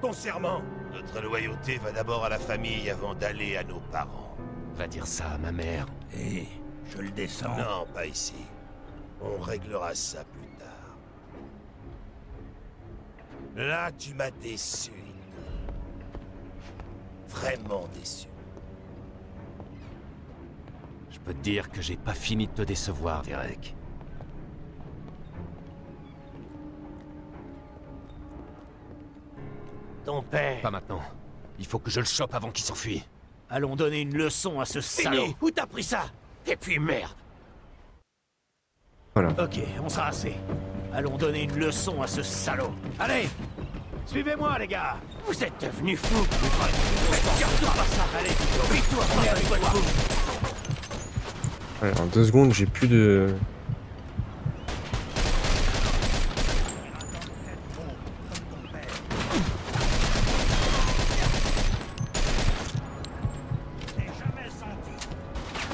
Speaker 9: Ton serment! Notre loyauté va d'abord à la famille avant d'aller à nos parents.
Speaker 5: Va dire ça à ma mère.
Speaker 10: Et je le descends.
Speaker 9: Non, pas ici. On réglera ça plus tard. Là, tu m'as déçu, Lito. Vraiment déçu.
Speaker 5: Je peux te dire que j'ai pas fini de te décevoir, Derek.
Speaker 6: Ton père.
Speaker 5: Pas maintenant. Il faut que je le chope avant qu'il s'enfuit.
Speaker 7: Allons donner une leçon à ce salaud.
Speaker 6: Fini. Où t'as pris ça? Et puis merde.
Speaker 1: Voilà.
Speaker 7: Ok, on sera assez. Allons donner une leçon à ce salaud. Allez! Suivez-moi, les gars!
Speaker 6: Vous êtes devenus fous. Faites surtout pas ça.
Speaker 7: Allez,
Speaker 6: Vite-toi, prends avec vous.
Speaker 1: Ouais, en 2 secondes, j'ai plus de...
Speaker 10: J'ai jamais senti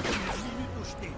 Speaker 10: une minute où je t'ai vu.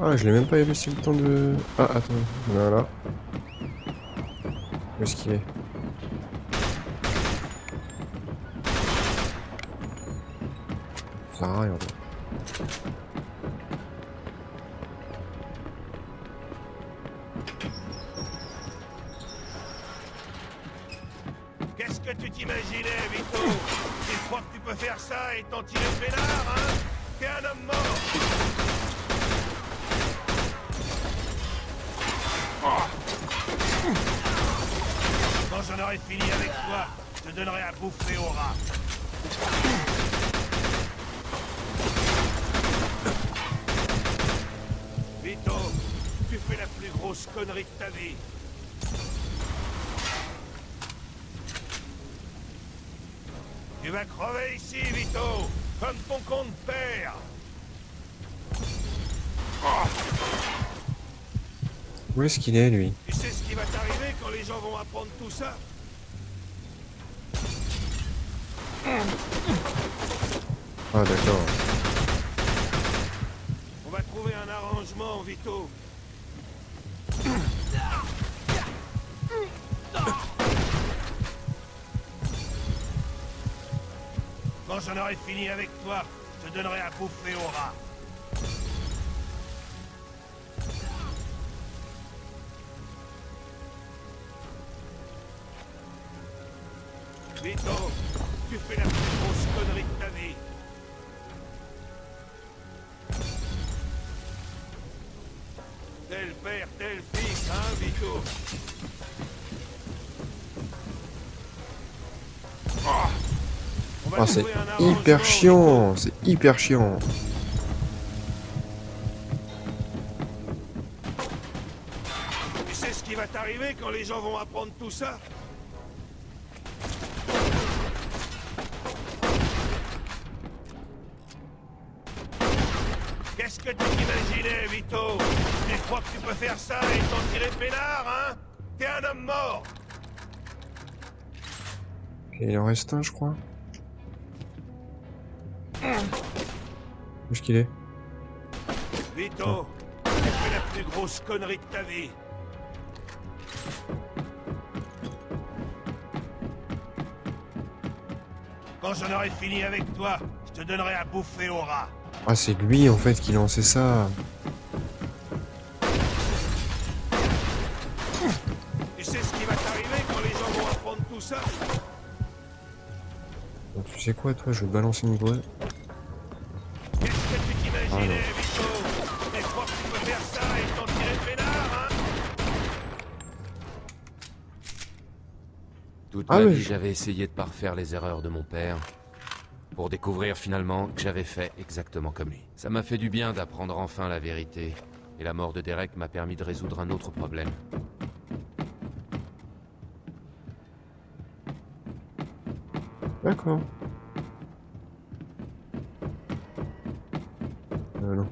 Speaker 1: Ah, je l'ai même pas laissé le temps de... Ah, attends. Voilà. Où est-ce qu'il est? Ça sert à rien.
Speaker 9: Qu'est-ce que tu t'imaginais, Vito? Tu crois que tu peux faire ça et t'en tirer peinard, hein? T'es un homme mort! Quand j'en aurai fini avec toi, je te donnerai à bouffer au rat. Vito, tu fais la plus grosse connerie de ta vie. Tu vas crever ici, Vito, comme ton compte père.
Speaker 1: Où est-ce qu'il est, lui?
Speaker 9: Tu sais ce qui va t'arriver quand les gens vont apprendre tout ça?
Speaker 1: Ah, d'accord.
Speaker 9: On va trouver un arrangement, Vito. Quand j'en aurai fini avec toi, je te donnerai à bouffer au rat. Vito, tu fais la plus grosse connerie de ta vie. Tel père, tel fils, hein, Vito? On va
Speaker 1: Ah, c'est
Speaker 9: trouver un arrangement,
Speaker 1: hyper chiant. C'est hyper chiant.
Speaker 9: Tu sais ce qui va t'arriver quand les gens vont apprendre tout ça? Qu'est-ce que tu t'imaginais, Vito? Tu crois que tu peux faire ça et t'en tirer peinard, hein? T'es un homme mort!
Speaker 1: Ok, il en reste un, je crois. Où est-ce qu'il est?
Speaker 9: Vito, tu fais la plus grosse connerie de ta vie. Quand j'en aurai fini avec toi, je te donnerai à bouffer au rat.
Speaker 1: Ah, c'est lui, en fait, qui lançait ça.
Speaker 9: Tu sais ce qui va t'arriver quand les gens vont apprendre tout ça?
Speaker 1: Donc, tu sais quoi, toi? Je vais balancer une grenade.
Speaker 9: Qu'est-ce que tu t'imaginais, Vito? Tu crois que tu peux faire ça et t'en tirer peinard, hein?
Speaker 5: Toute
Speaker 1: Ah
Speaker 5: ma
Speaker 1: ouais,
Speaker 5: vie, j'avais essayé de parfaire les erreurs de mon père, pour découvrir finalement que j'avais fait exactement comme lui. Ça m'a fait du bien d'apprendre enfin la vérité, et la mort de Derek m'a permis de résoudre un autre problème.
Speaker 1: D'accord. Non.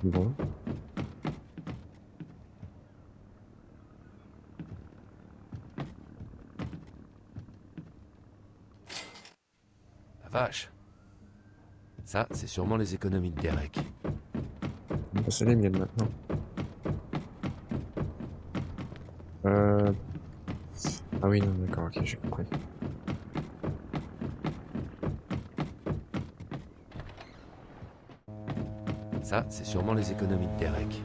Speaker 1: Bon.
Speaker 5: La vache. Ça, c'est sûrement les économies de Derek.
Speaker 1: On va passer les miennes maintenant. Ah oui, non, d'accord, ok, j'ai compris.
Speaker 5: Ça, c'est sûrement les économies de Derek.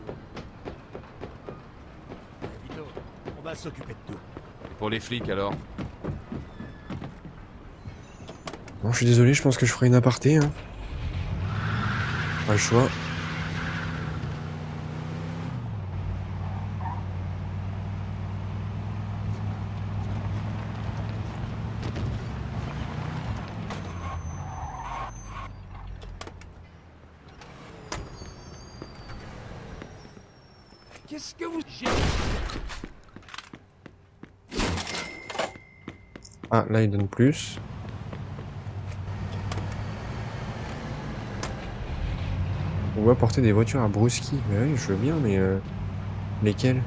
Speaker 7: Vito, on va s'occuper de tout.
Speaker 5: Et pour les flics, alors?
Speaker 1: Bon, je suis désolé, je pense que je ferai une aparté, hein. Pas le choix.
Speaker 7: Qu'est-ce que vous...
Speaker 1: Ah, là, il donne plus. On va porter des voitures à Brusky. Mais oui, je veux bien, mais... lesquelles?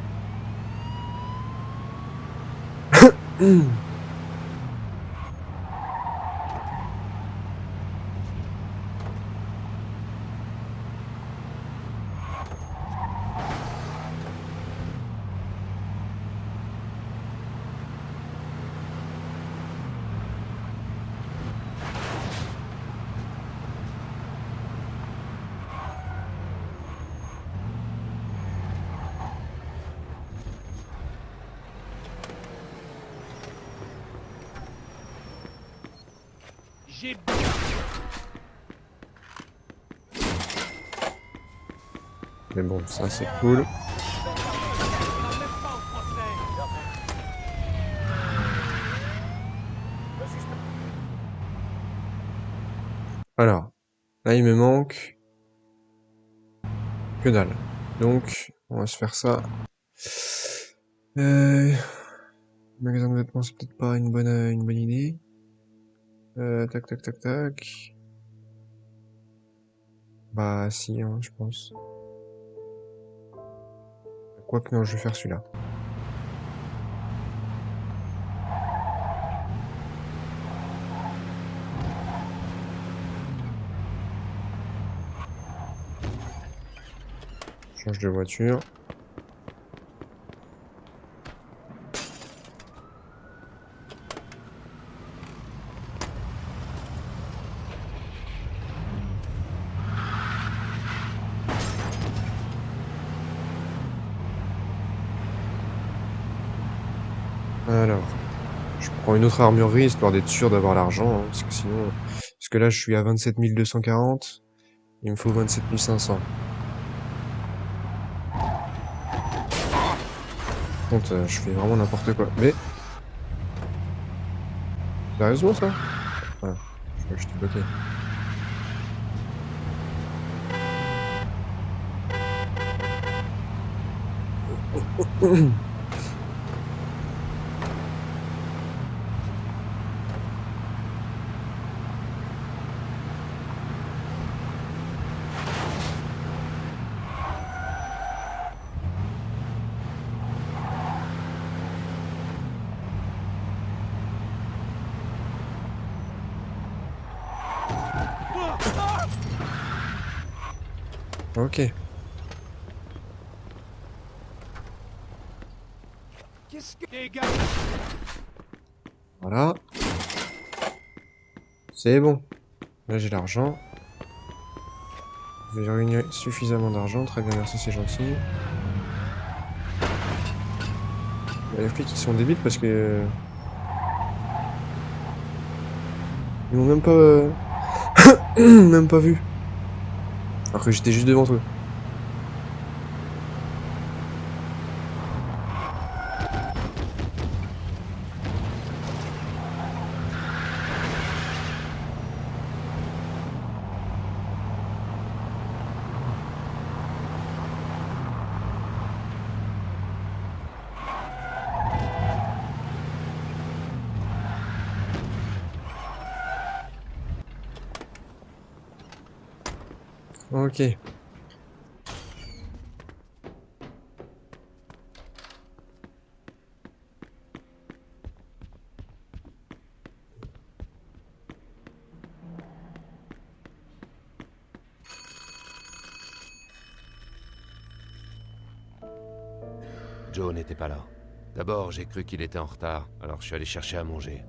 Speaker 1: Mais bon, ça c'est cool. Alors, là il me manque que dalle. Donc, on va se faire ça. Magasin de vêtements, c'est peut-être pas une bonne idée. Tac, tac, tac, tac. Bah si, hein, je pense. Quoique non, je vais faire celui-là. Change de voiture. Alors, je prends une autre armurerie histoire d'être sûr d'avoir l'argent, hein, parce que sinon... Parce que là, je suis à 27 240, il me faut 27 500. Par contre, je fais vraiment n'importe quoi. Mais... Sérieusement, ça? Ah, je crois que je t'ai bloqué. Ok.
Speaker 7: Qu'est-ce que les gars?
Speaker 1: Voilà. C'est bon. Là, j'ai l'argent. Je vais réunir suffisamment d'argent. Très bien, merci, c'est gentil. Les flics, ils sont débiles parce que... Ils m'ont même pas... même pas vu. Alors que j'étais juste devant eux. Ok.
Speaker 5: Joe n'était pas là. D'abord, j'ai cru qu'il était en retard, alors je suis allé chercher à manger.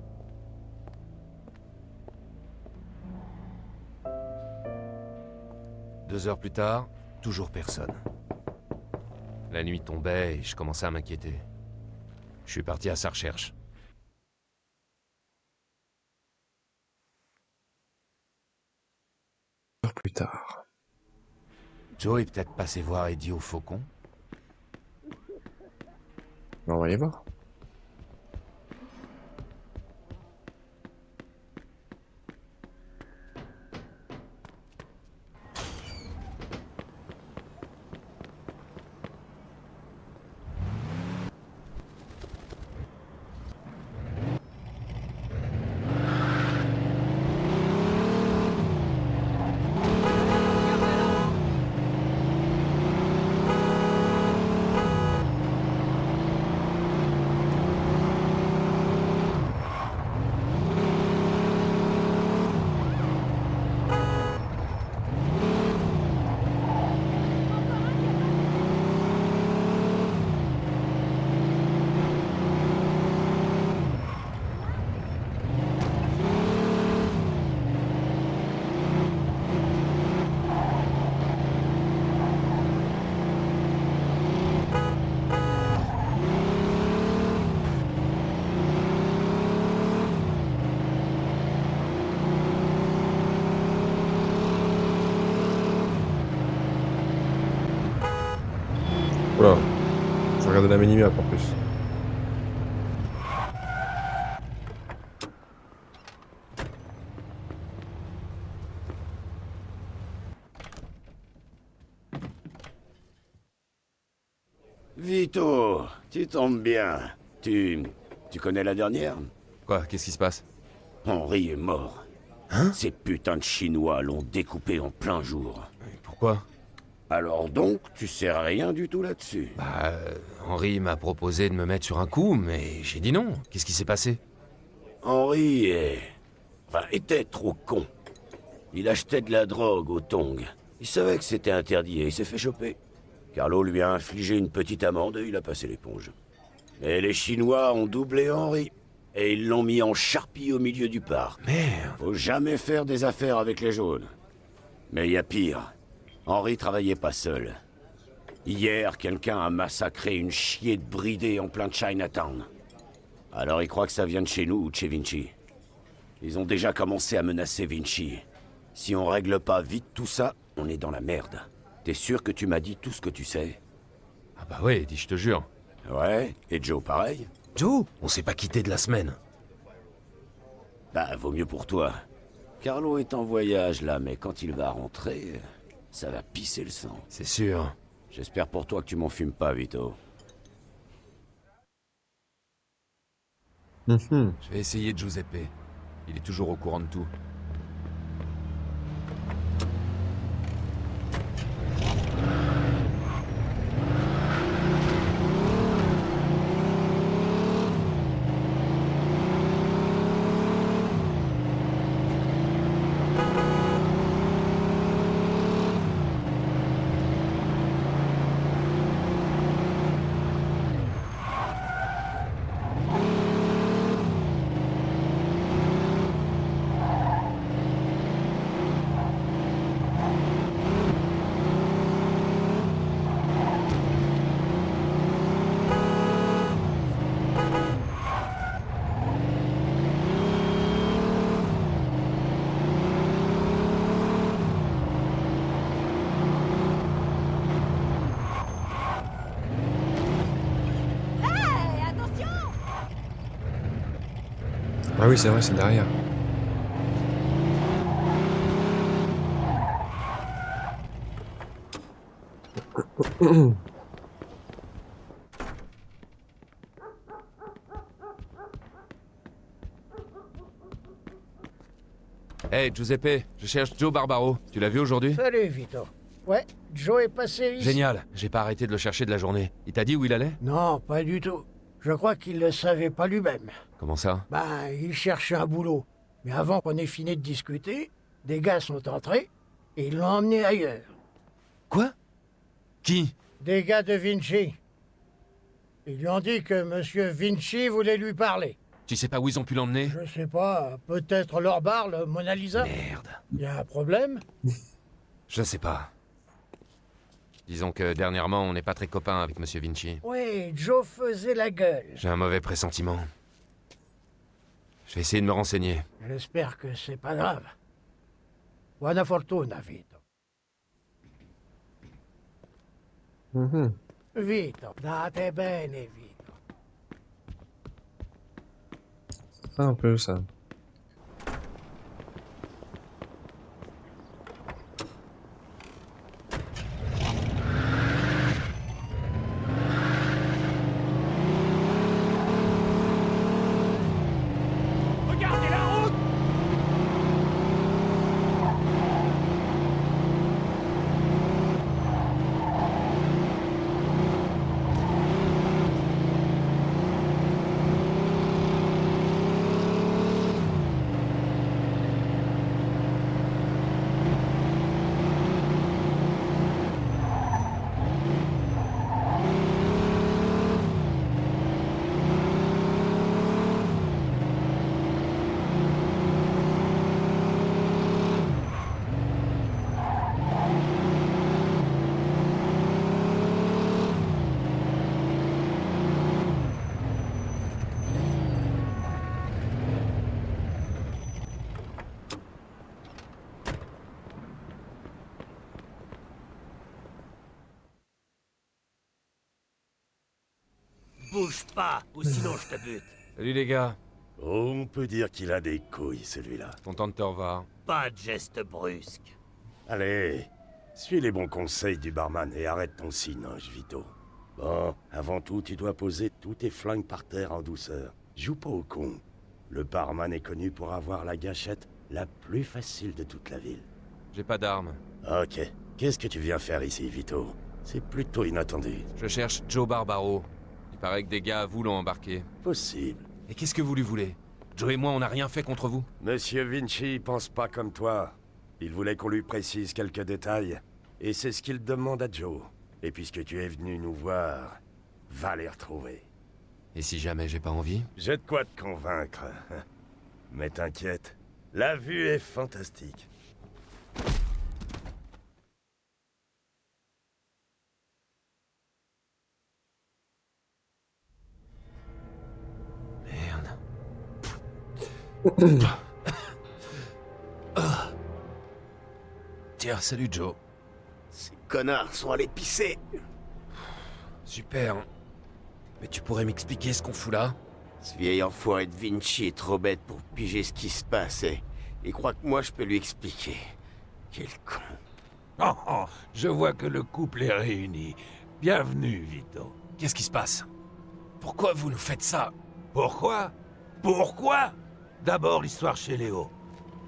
Speaker 5: Deux heures plus tard, toujours personne. La nuit tombait et je commençais à m'inquiéter. Je suis parti à sa recherche.
Speaker 1: Plus tard.
Speaker 5: Joe est peut-être passé voir Eddie au Faucon.
Speaker 1: On va aller voir. regarder la minimap en plus.
Speaker 6: Vito, tu tombes bien. Tu connais la dernière?
Speaker 5: Quoi? Qu'est-ce qui se passe?
Speaker 6: Henri est mort.
Speaker 5: Hein?
Speaker 6: Ces putains de Chinois l'ont découpé en plein jour.
Speaker 5: Pourquoi?
Speaker 6: Alors donc, tu sais rien du tout là-dessus?
Speaker 5: Bah, Henri m'a proposé de me mettre sur un coup, mais j'ai dit non. Qu'est-ce qui s'est passé?
Speaker 6: Henri était trop con. Il achetait de la drogue au Tong. Il savait que c'était interdit et il s'est fait choper. Carlo lui a infligé une petite amende et il a passé l'éponge. Mais les Chinois ont doublé Henri. Et ils l'ont mis en charpie au milieu du parc.
Speaker 5: Merde.
Speaker 6: Faut jamais faire des affaires avec les jaunes. Mais il y a pire. Henri travaillait pas seul. Hier, quelqu'un a massacré une chier de bridée en plein Chinatown. Alors ils croient que ça vient de chez nous ou de chez Vinci. Ils ont déjà commencé à menacer Vinci. Si on règle pas vite tout ça, on est dans la merde. T'es sûr que tu m'as dit tout ce que tu sais?
Speaker 5: Ah bah ouais, dis, je te jure.
Speaker 6: Ouais, et Joe pareil?
Speaker 5: Joe, on s'est pas quitté de la semaine.
Speaker 6: Bah, vaut mieux pour toi. Carlo est en voyage là, mais quand il va rentrer, ça va pisser le sang.
Speaker 5: C'est sûr.
Speaker 6: J'espère pour toi que tu m'en fumes pas, Vito.
Speaker 1: Mhm.
Speaker 5: Je vais essayer de Giuseppe. Il est toujours au courant de tout.
Speaker 4: Hé, attention!
Speaker 1: Ah oui, c'est vrai, c'est derrière.
Speaker 5: Hey, Giuseppe, je cherche Joe Barbaro. Tu l'as vu aujourd'hui?
Speaker 8: Salut, Vito. Ouais, Joe est passé ici.
Speaker 5: Génial. J'ai pas arrêté de le chercher de la journée. Il t'a dit où il allait?
Speaker 8: Non, pas du tout. Je crois qu'il le savait pas lui-même.
Speaker 5: Comment ça?
Speaker 8: Ben, il cherchait un boulot. Mais avant qu'on ait fini de discuter, des gars sont entrés et ils l'ont emmené ailleurs.
Speaker 5: Quoi? Qui?
Speaker 8: Des gars de Vinci. Ils lui ont dit que Monsieur Vinci voulait lui parler.
Speaker 5: Tu sais pas où ils ont pu l'emmener?
Speaker 8: Je sais pas, peut-être leur bar, le Mona Lisa.
Speaker 5: Merde.
Speaker 8: Y a un problème?
Speaker 5: Je sais pas. Disons que dernièrement, on n'est pas très copains avec Monsieur Vinci.
Speaker 8: Oui, Joe faisait la gueule.
Speaker 5: J'ai un mauvais pressentiment. Je vais essayer de me renseigner.
Speaker 8: J'espère que c'est pas grave. Buona fortuna, Vito.
Speaker 1: Mhm.
Speaker 8: Vito, date bene, Vito.
Speaker 1: C'est un peu ça.
Speaker 7: Regardez la route!
Speaker 10: Bouge pas, ou sinon je te bute.
Speaker 5: Salut les gars,
Speaker 9: Oh, on peut dire qu'il a des couilles, celui-là.
Speaker 5: content de te revoir.
Speaker 10: Pas de geste brusque.
Speaker 9: Allez, suis les bons conseils du barman et arrête ton cinoche, Vito. Bon, avant tout, tu dois poser tous tes flingues par terre en douceur. Joue pas au con. Le barman est connu pour avoir la gâchette la plus facile de toute la ville.
Speaker 5: J'ai pas d'armes.
Speaker 9: Ok, qu'est-ce que tu viens faire ici, Vito? C'est plutôt inattendu.
Speaker 5: Je cherche Joe Barbaro. Il paraît que des gars à vous l'ont embarqué.
Speaker 9: Possible.
Speaker 5: Et qu'est-ce que vous lui voulez? Joe et moi, on n'a rien fait contre vous.
Speaker 9: Monsieur Vinci pense pas comme toi. Il voulait qu'on lui précise quelques détails, et c'est ce qu'il demande à Joe. Et puisque tu es venu nous voir, va les retrouver.
Speaker 5: Et si jamais j'ai pas envie?
Speaker 9: J'ai de quoi te convaincre. Mais t'inquiète, la vue est fantastique.
Speaker 5: Merde. Tiens, salut Joe.
Speaker 6: Ces connards sont allés pisser.
Speaker 5: Super. Mais tu pourrais m'expliquer ce qu'on fout là?
Speaker 6: Ce vieil enfoiré de Vinci est trop bête pour piger ce qui se passe et croit que moi je peux lui expliquer. Quel con.
Speaker 10: Oh, oh, je vois que le couple est réuni. Bienvenue, Vito.
Speaker 5: Qu'est-ce qui se passe? Pourquoi vous nous faites ça?
Speaker 10: Pourquoi? Pourquoi? D'abord l'histoire chez Léo.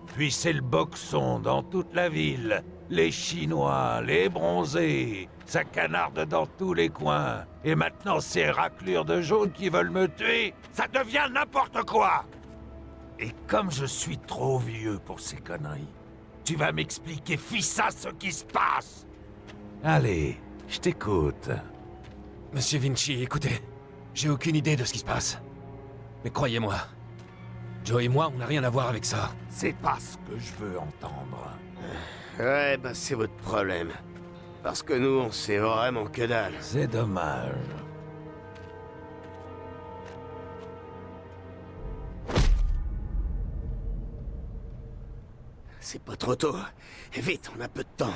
Speaker 10: Puis c'est le boxon dans toute la ville. Les Chinois, les bronzés, ça canarde dans tous les coins. Et maintenant ces raclures de jaunes qui veulent me tuer, ça devient n'importe quoi. Et comme je suis trop vieux pour ces conneries, tu vas m'expliquer, fissa, ce qui se passe. Allez, je t'écoute.
Speaker 5: Monsieur Vinci, écoutez. J'ai aucune idée de ce qui se passe. Mais croyez-moi, Joe et moi, on n'a rien à voir avec ça.
Speaker 10: C'est pas ce que je veux entendre.
Speaker 6: Ouais, bah c'est votre problème. Parce que nous, on sait vraiment que dalle.
Speaker 10: C'est dommage.
Speaker 6: C'est pas trop tôt. Vite, on a peu de temps.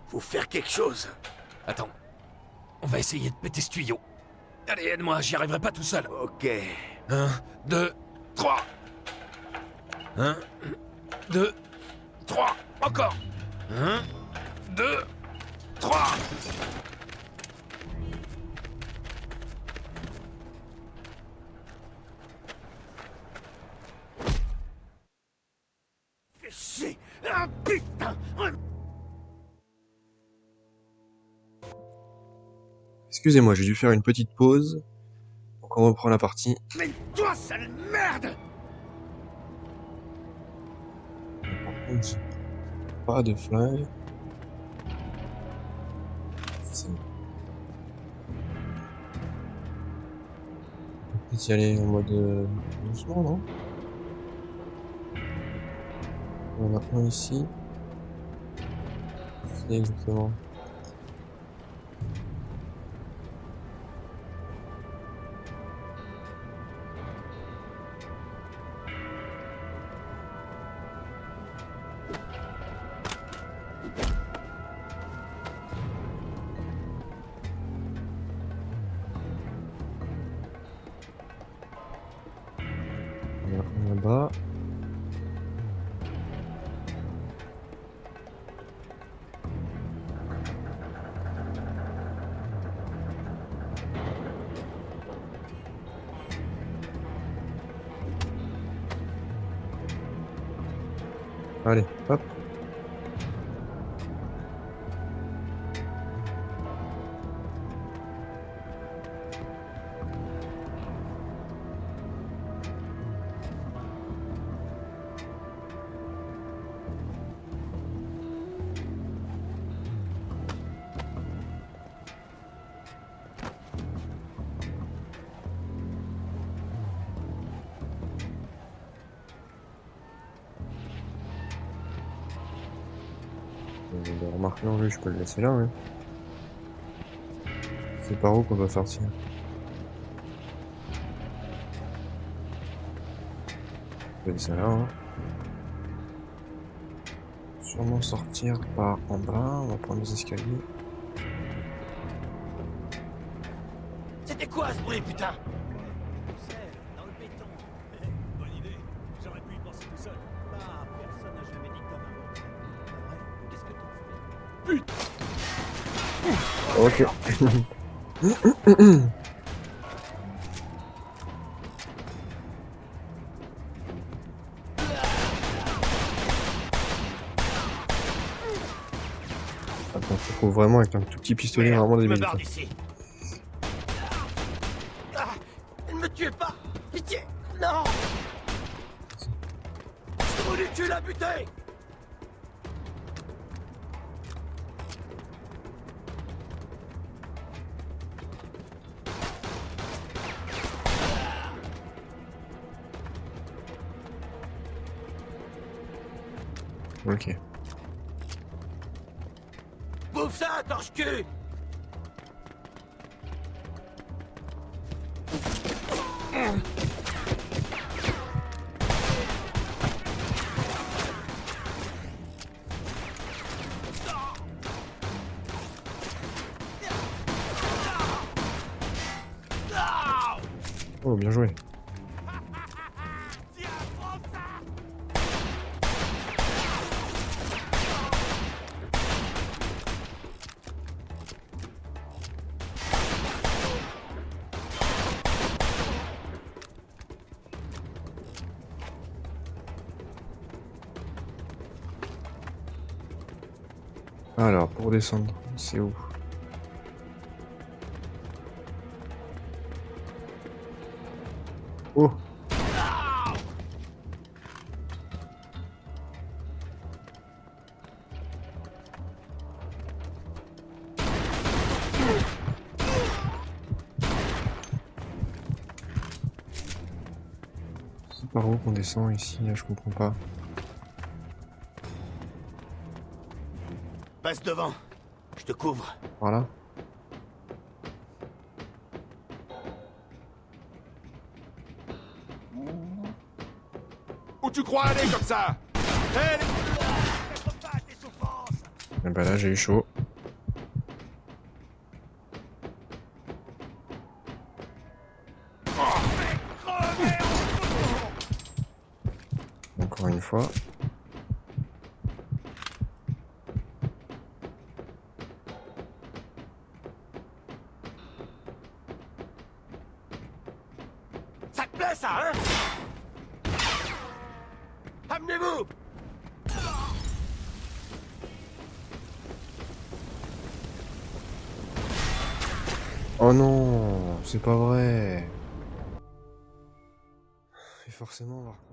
Speaker 6: Faut faire quelque chose.
Speaker 5: Attends. On va essayer de péter ce tuyau. Allez, aide-moi, j'y arriverai pas tout seul.
Speaker 6: Ok.
Speaker 5: 1, 2, 3. 1, 2, 3. Encore. 1, 2, 3.
Speaker 6: Fais chier. Ah putain.
Speaker 1: Excusez-moi, j'ai dû faire une petite pause. Donc on reprend la partie.
Speaker 6: Mais toi, sale merde.
Speaker 1: Par contre, j'ai pas de flingue. C'est... On peut peut-être y aller en mode doucement, non? On en a un ici. C'est exactement. Là-bas. Allez, hop. Remarque, non, lui, je peux le laisser là, hein. C'est par où qu'on doit sortir? Je peux laisser là, hein. Sûrement sortir par en bas, on va prendre les escaliers.
Speaker 6: C'était quoi?
Speaker 7: quoi ce bruit, putain?
Speaker 8: Dans le béton. Bonne idée. J'aurais pu y penser tout seul. Bah, personne n'a jamais dit que t'avais inventé. Ouais, qu'est-ce que t'en fais?
Speaker 1: Ok. Attends, faut vraiment avec un tout petit pistolet
Speaker 7: Merde,
Speaker 1: vraiment
Speaker 7: je me
Speaker 1: débile.
Speaker 7: barre d'ici. Ah, ne me tuez pas! Pitié! Non! Ce trou du cul l'a buté!
Speaker 1: Ok.
Speaker 7: Bouffe ça, torche-cul!
Speaker 1: Oh, bien joué. Alors, pour descendre, c'est où? Oh! C'est par où qu'on descend ici? Je comprends pas.
Speaker 6: Passe devant. Je te couvre.
Speaker 1: Voilà.
Speaker 7: Où tu crois aller comme ça? Hé,
Speaker 1: Et bah là, j'ai eu chaud. Encore une fois.
Speaker 7: ça te plaît ça, hein? Amenez-vous!
Speaker 1: Oh non, c'est pas vrai. Et forcément, on va reprendre.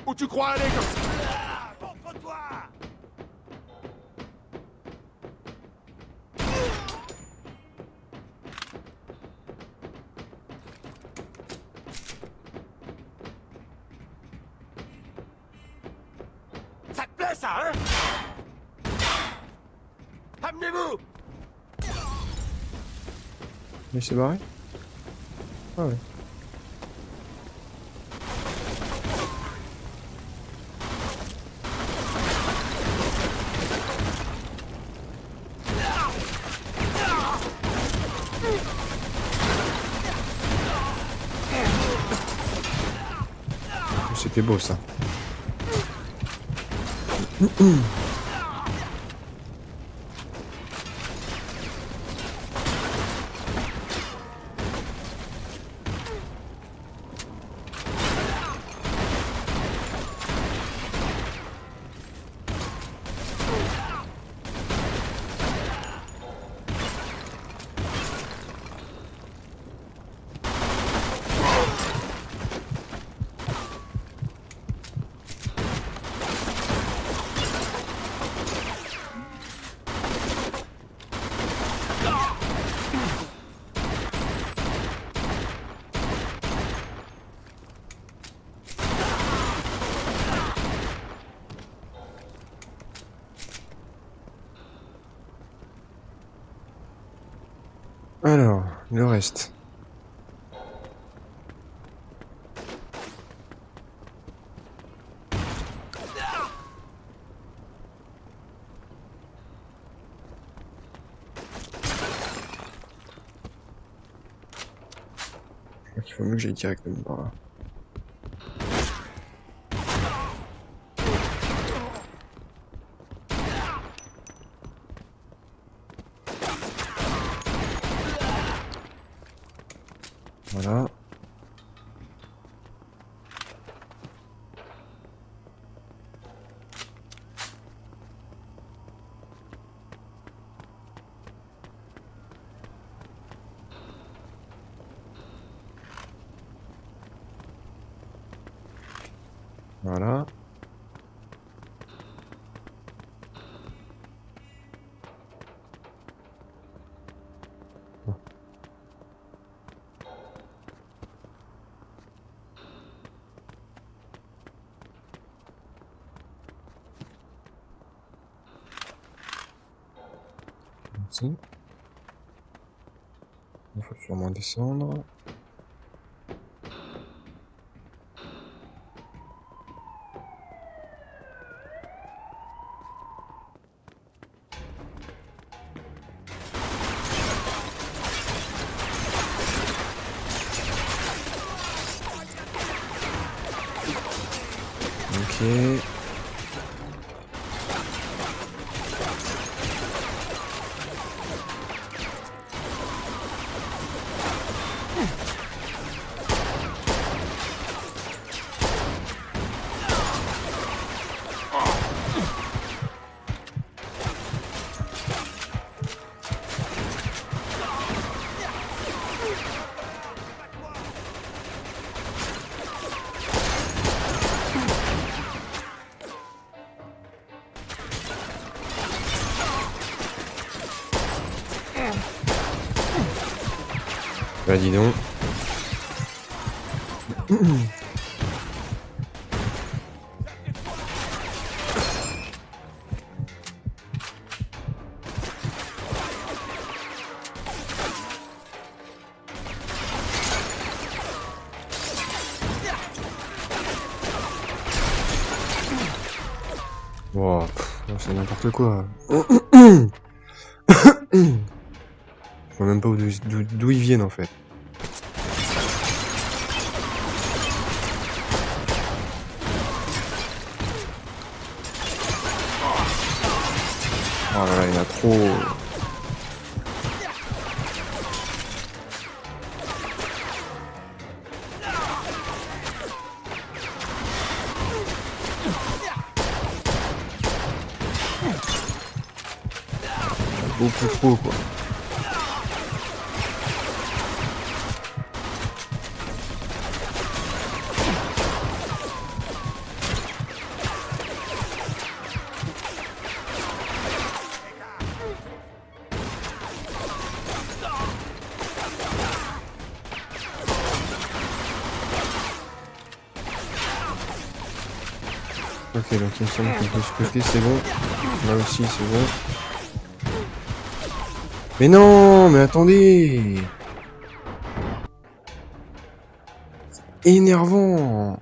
Speaker 7: Où tu crois aller comme ça? Contre-toi! Ça te plaît ça, hein? Amenez-vous!
Speaker 1: Mais c'est barré? Ah ouais. C'était beau ça. Alors, le reste. Il faut mieux que j'aille directement par là. Voilà. Voilà. Ici. Il faut sûrement descendre. Ok. Bah dis donc. Wow, c'est n'importe quoi. Je vois même pas d'où ils viennent en fait. Oh là là, il y en a trop. Beaucoup trop quoi. Ok, donc il me semble que de ce côté c'est bon. Là aussi c'est bon. Mais non, mais attendez! C'est énervant!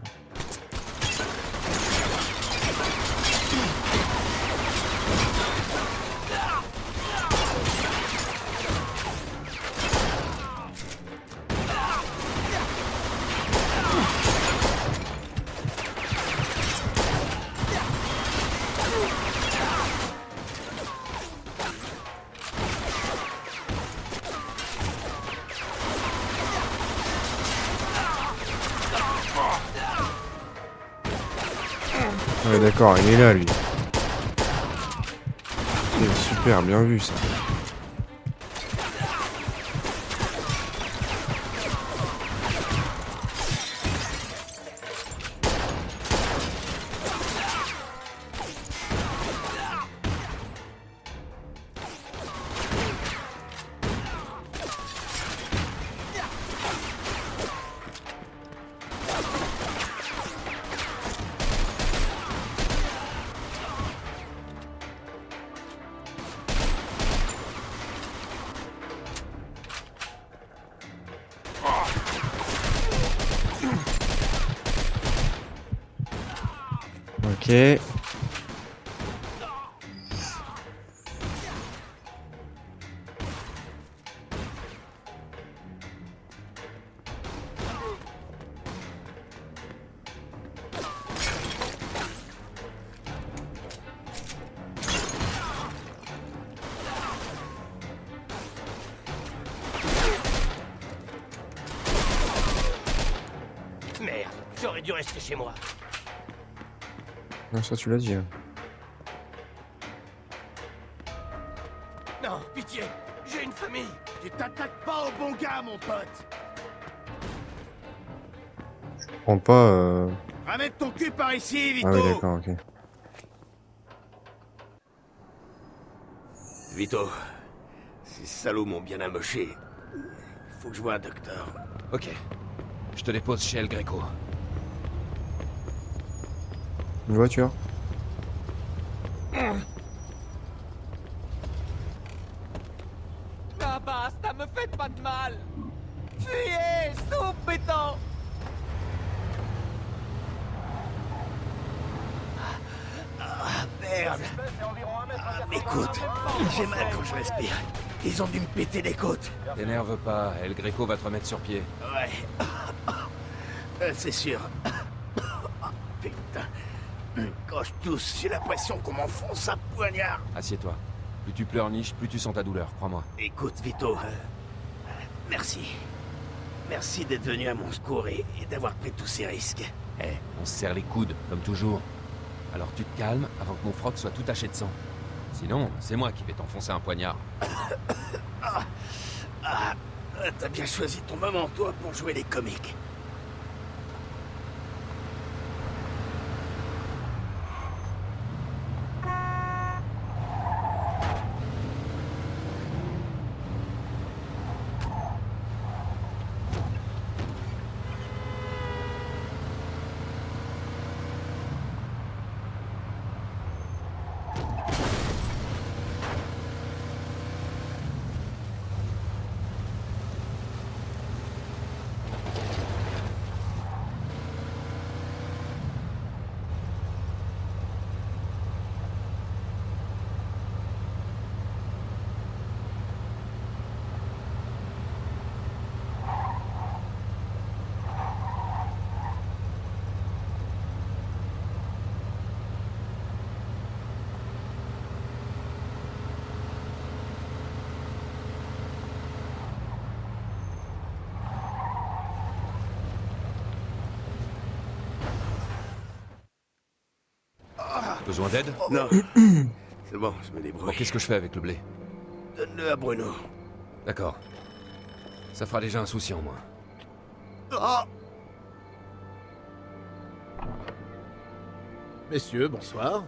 Speaker 1: Ouais d'accord, il est là lui. C'est super, bien vu ça. Ok.
Speaker 7: dû rester chez moi.
Speaker 1: Non, ça tu l'as dit. Hein.
Speaker 7: Non, pitié, j'ai une famille. Tu t'attaques pas au bon gars, mon pote.
Speaker 1: Je comprends pas.
Speaker 7: Ramène ton cul par ici, Vito.
Speaker 1: Ah oui, d'accord, ok.
Speaker 6: Vito, ces salauds m'ont bien amoché. Faut que je voie un docteur.
Speaker 5: Ok. Je te dépose chez El Greco.
Speaker 1: Une voiture.
Speaker 7: Ah basta, me faites pas de mal. Fuyez, subito. Ah, merde. Écoute, j'ai mal quand je respire. Ils ont dû me péter les côtes.
Speaker 5: T'énerve pas, El Greco va te remettre sur pied.
Speaker 6: Ouais. C'est sûr. Putain. Quand je tousse, j'ai l'impression qu'on m'enfonce un poignard.
Speaker 5: Assieds-toi. Plus tu pleurniches, plus tu sens ta douleur, crois-moi.
Speaker 6: Écoute, Vito. Merci. Merci d'être venu à mon secours et d'avoir pris tous ces risques.
Speaker 5: On se serre les coudes, comme toujours. Alors tu te calmes avant que mon froc soit tout taché de sang. Sinon, c'est moi qui vais t'enfoncer un poignard.
Speaker 6: T'as bien choisi ton moment, toi, pour jouer les comiques.
Speaker 5: Besoin d'aide?
Speaker 6: Non. C'est bon, je me
Speaker 5: Bon,
Speaker 6: débrouille.
Speaker 5: qu'est-ce que je fais avec le blé?
Speaker 6: Donne-le à Bruno.
Speaker 5: D'accord. Ça fera déjà un souci en moins.
Speaker 6: Oh
Speaker 8: Messieurs, bonsoir.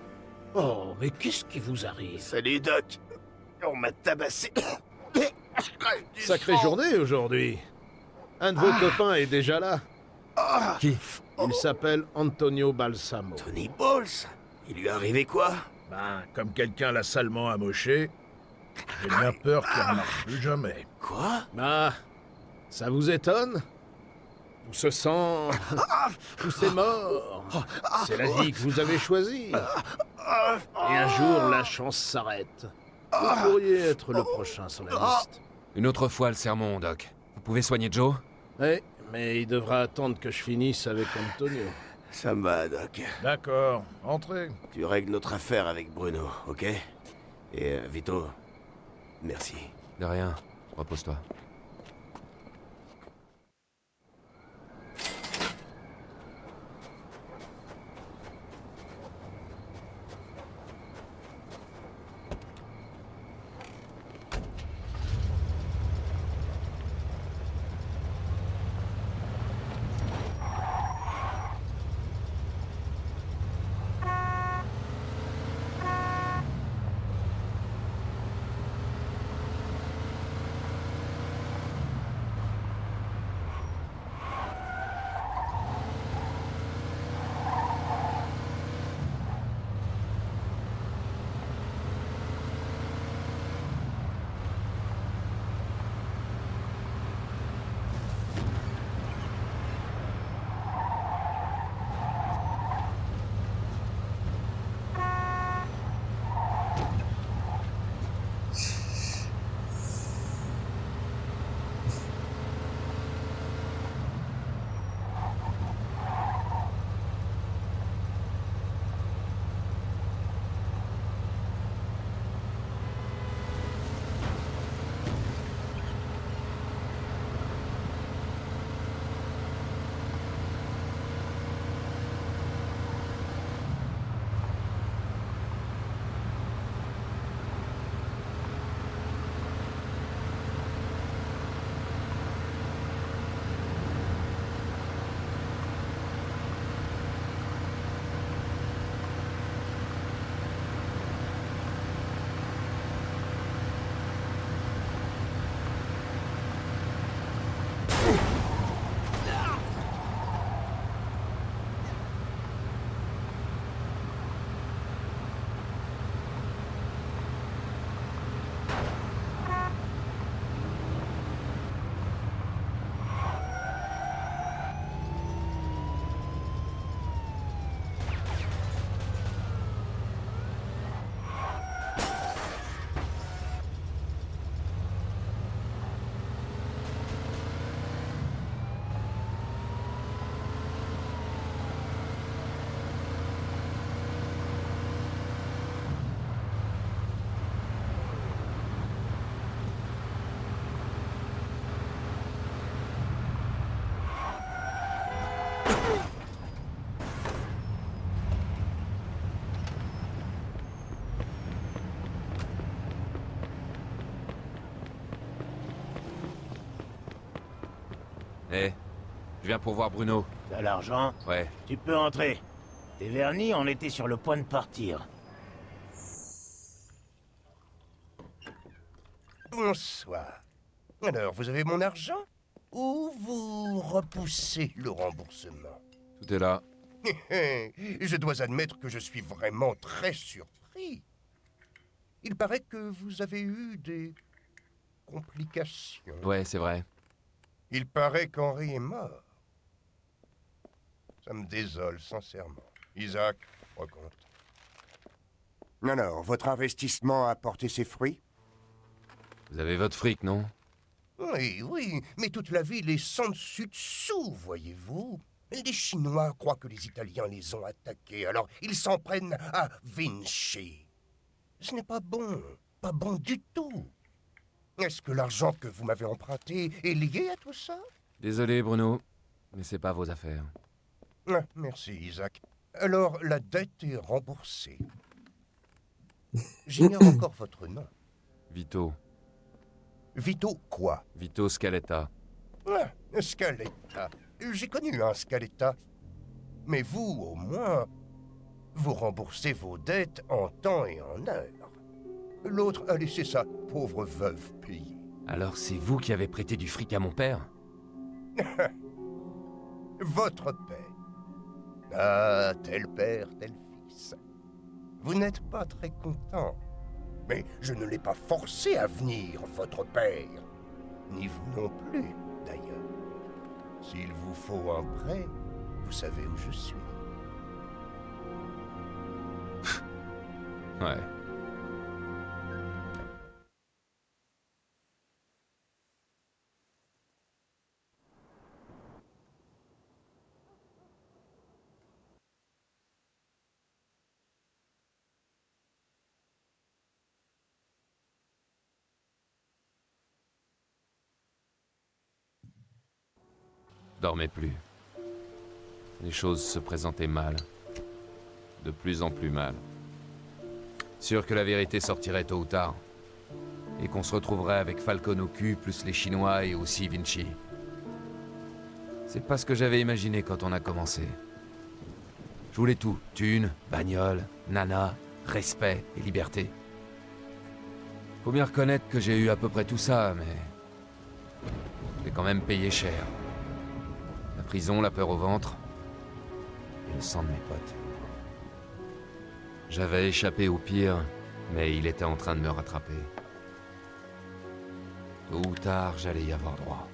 Speaker 8: Oh, mais qu'est-ce qui vous arrive?
Speaker 6: Salut, Doc. On m'a tabassé.
Speaker 8: Sacrée journée aujourd'hui. Un de vos copains est déjà là.
Speaker 5: Qui?
Speaker 8: Il s'appelle Antonio Balsamo.
Speaker 6: Tony Balls. Il lui est arrivé quoi?
Speaker 8: Ben, comme quelqu'un l'a salement amoché, j'ai bien peur qu'il ne marche plus jamais.
Speaker 6: Quoi?
Speaker 8: Ah, ça vous étonne? Tout se sent... Tout c'est mort. C'est la vie que vous avez choisie. Et un jour, la chance s'arrête. Vous pourriez être le prochain sur la liste.
Speaker 5: Une autre fois le sermon, Doc. Vous pouvez soigner Joe?
Speaker 8: Oui, mais il devra attendre que je finisse avec Antonio.
Speaker 6: Ça me va, Doc.
Speaker 8: D'accord, entrez.
Speaker 6: Tu règles notre affaire avec Bruno, ok? Et Vito, merci.
Speaker 5: De rien. Repose-toi. Eh, je viens pour voir Bruno.
Speaker 7: T'as l'argent?
Speaker 5: Ouais.
Speaker 7: Tu peux entrer. T'es vernis, on était sur le point de partir.
Speaker 9: Bonsoir. Alors, vous avez mon argent? Ou vous repoussez le remboursement?
Speaker 5: Tout est là.
Speaker 9: Je dois admettre que je suis vraiment très surpris. Il paraît que vous avez eu des complications.
Speaker 5: Ouais, c'est vrai.
Speaker 9: Il paraît qu'Henri est mort. Ça me désole, sincèrement. Isaac, raconte.
Speaker 11: Alors, votre investissement a porté ses fruits?
Speaker 5: Vous avez votre fric, non?
Speaker 9: Oui, oui, mais toute la ville est sans dessus dessous, voyez-vous. Les Chinois croient que les Italiens les ont attaqués, alors ils s'en prennent à Vinci. Ce n'est pas bon du tout. Est-ce que l'argent que vous m'avez emprunté est lié à tout ça?
Speaker 5: Désolé, Bruno, mais c'est pas vos affaires.
Speaker 9: Ah, merci, Isaac. Alors, la dette est remboursée. J'ignore encore votre nom.
Speaker 5: Vito.
Speaker 9: Vito quoi?
Speaker 5: Vito Scaletta.
Speaker 9: Ah, Scaletta. J'ai connu un Scaletta. Mais vous, au moins, vous remboursez vos dettes en temps et en heure. L'autre a laissé sa pauvre veuve payer.
Speaker 5: Alors c'est vous qui avez prêté du fric à mon père?
Speaker 9: Votre père. Ah, tel père, tel fils. Vous n'êtes pas très content. Mais je ne l'ai pas forcé à venir, votre père. Ni vous non plus, d'ailleurs. S'il vous faut un prêt, vous savez où je suis.
Speaker 5: Ouais. Dormais plus. Les choses se présentaient mal. De plus en plus mal. Sûr que la vérité sortirait tôt ou tard. Et qu'on se retrouverait avec Falcon au cul, plus les Chinois et aussi Vinci. C'est pas ce que j'avais imaginé quand on a commencé. Je voulais tout. Thunes, bagnole, nana, respect et liberté. Faut bien reconnaître que j'ai eu à peu près tout ça, mais... j'ai quand même payé cher. La prison, la peur au ventre, et le sang de mes potes. J'avais échappé au pire, mais il était en train de me rattraper. Tôt ou tard, j'allais y avoir droit.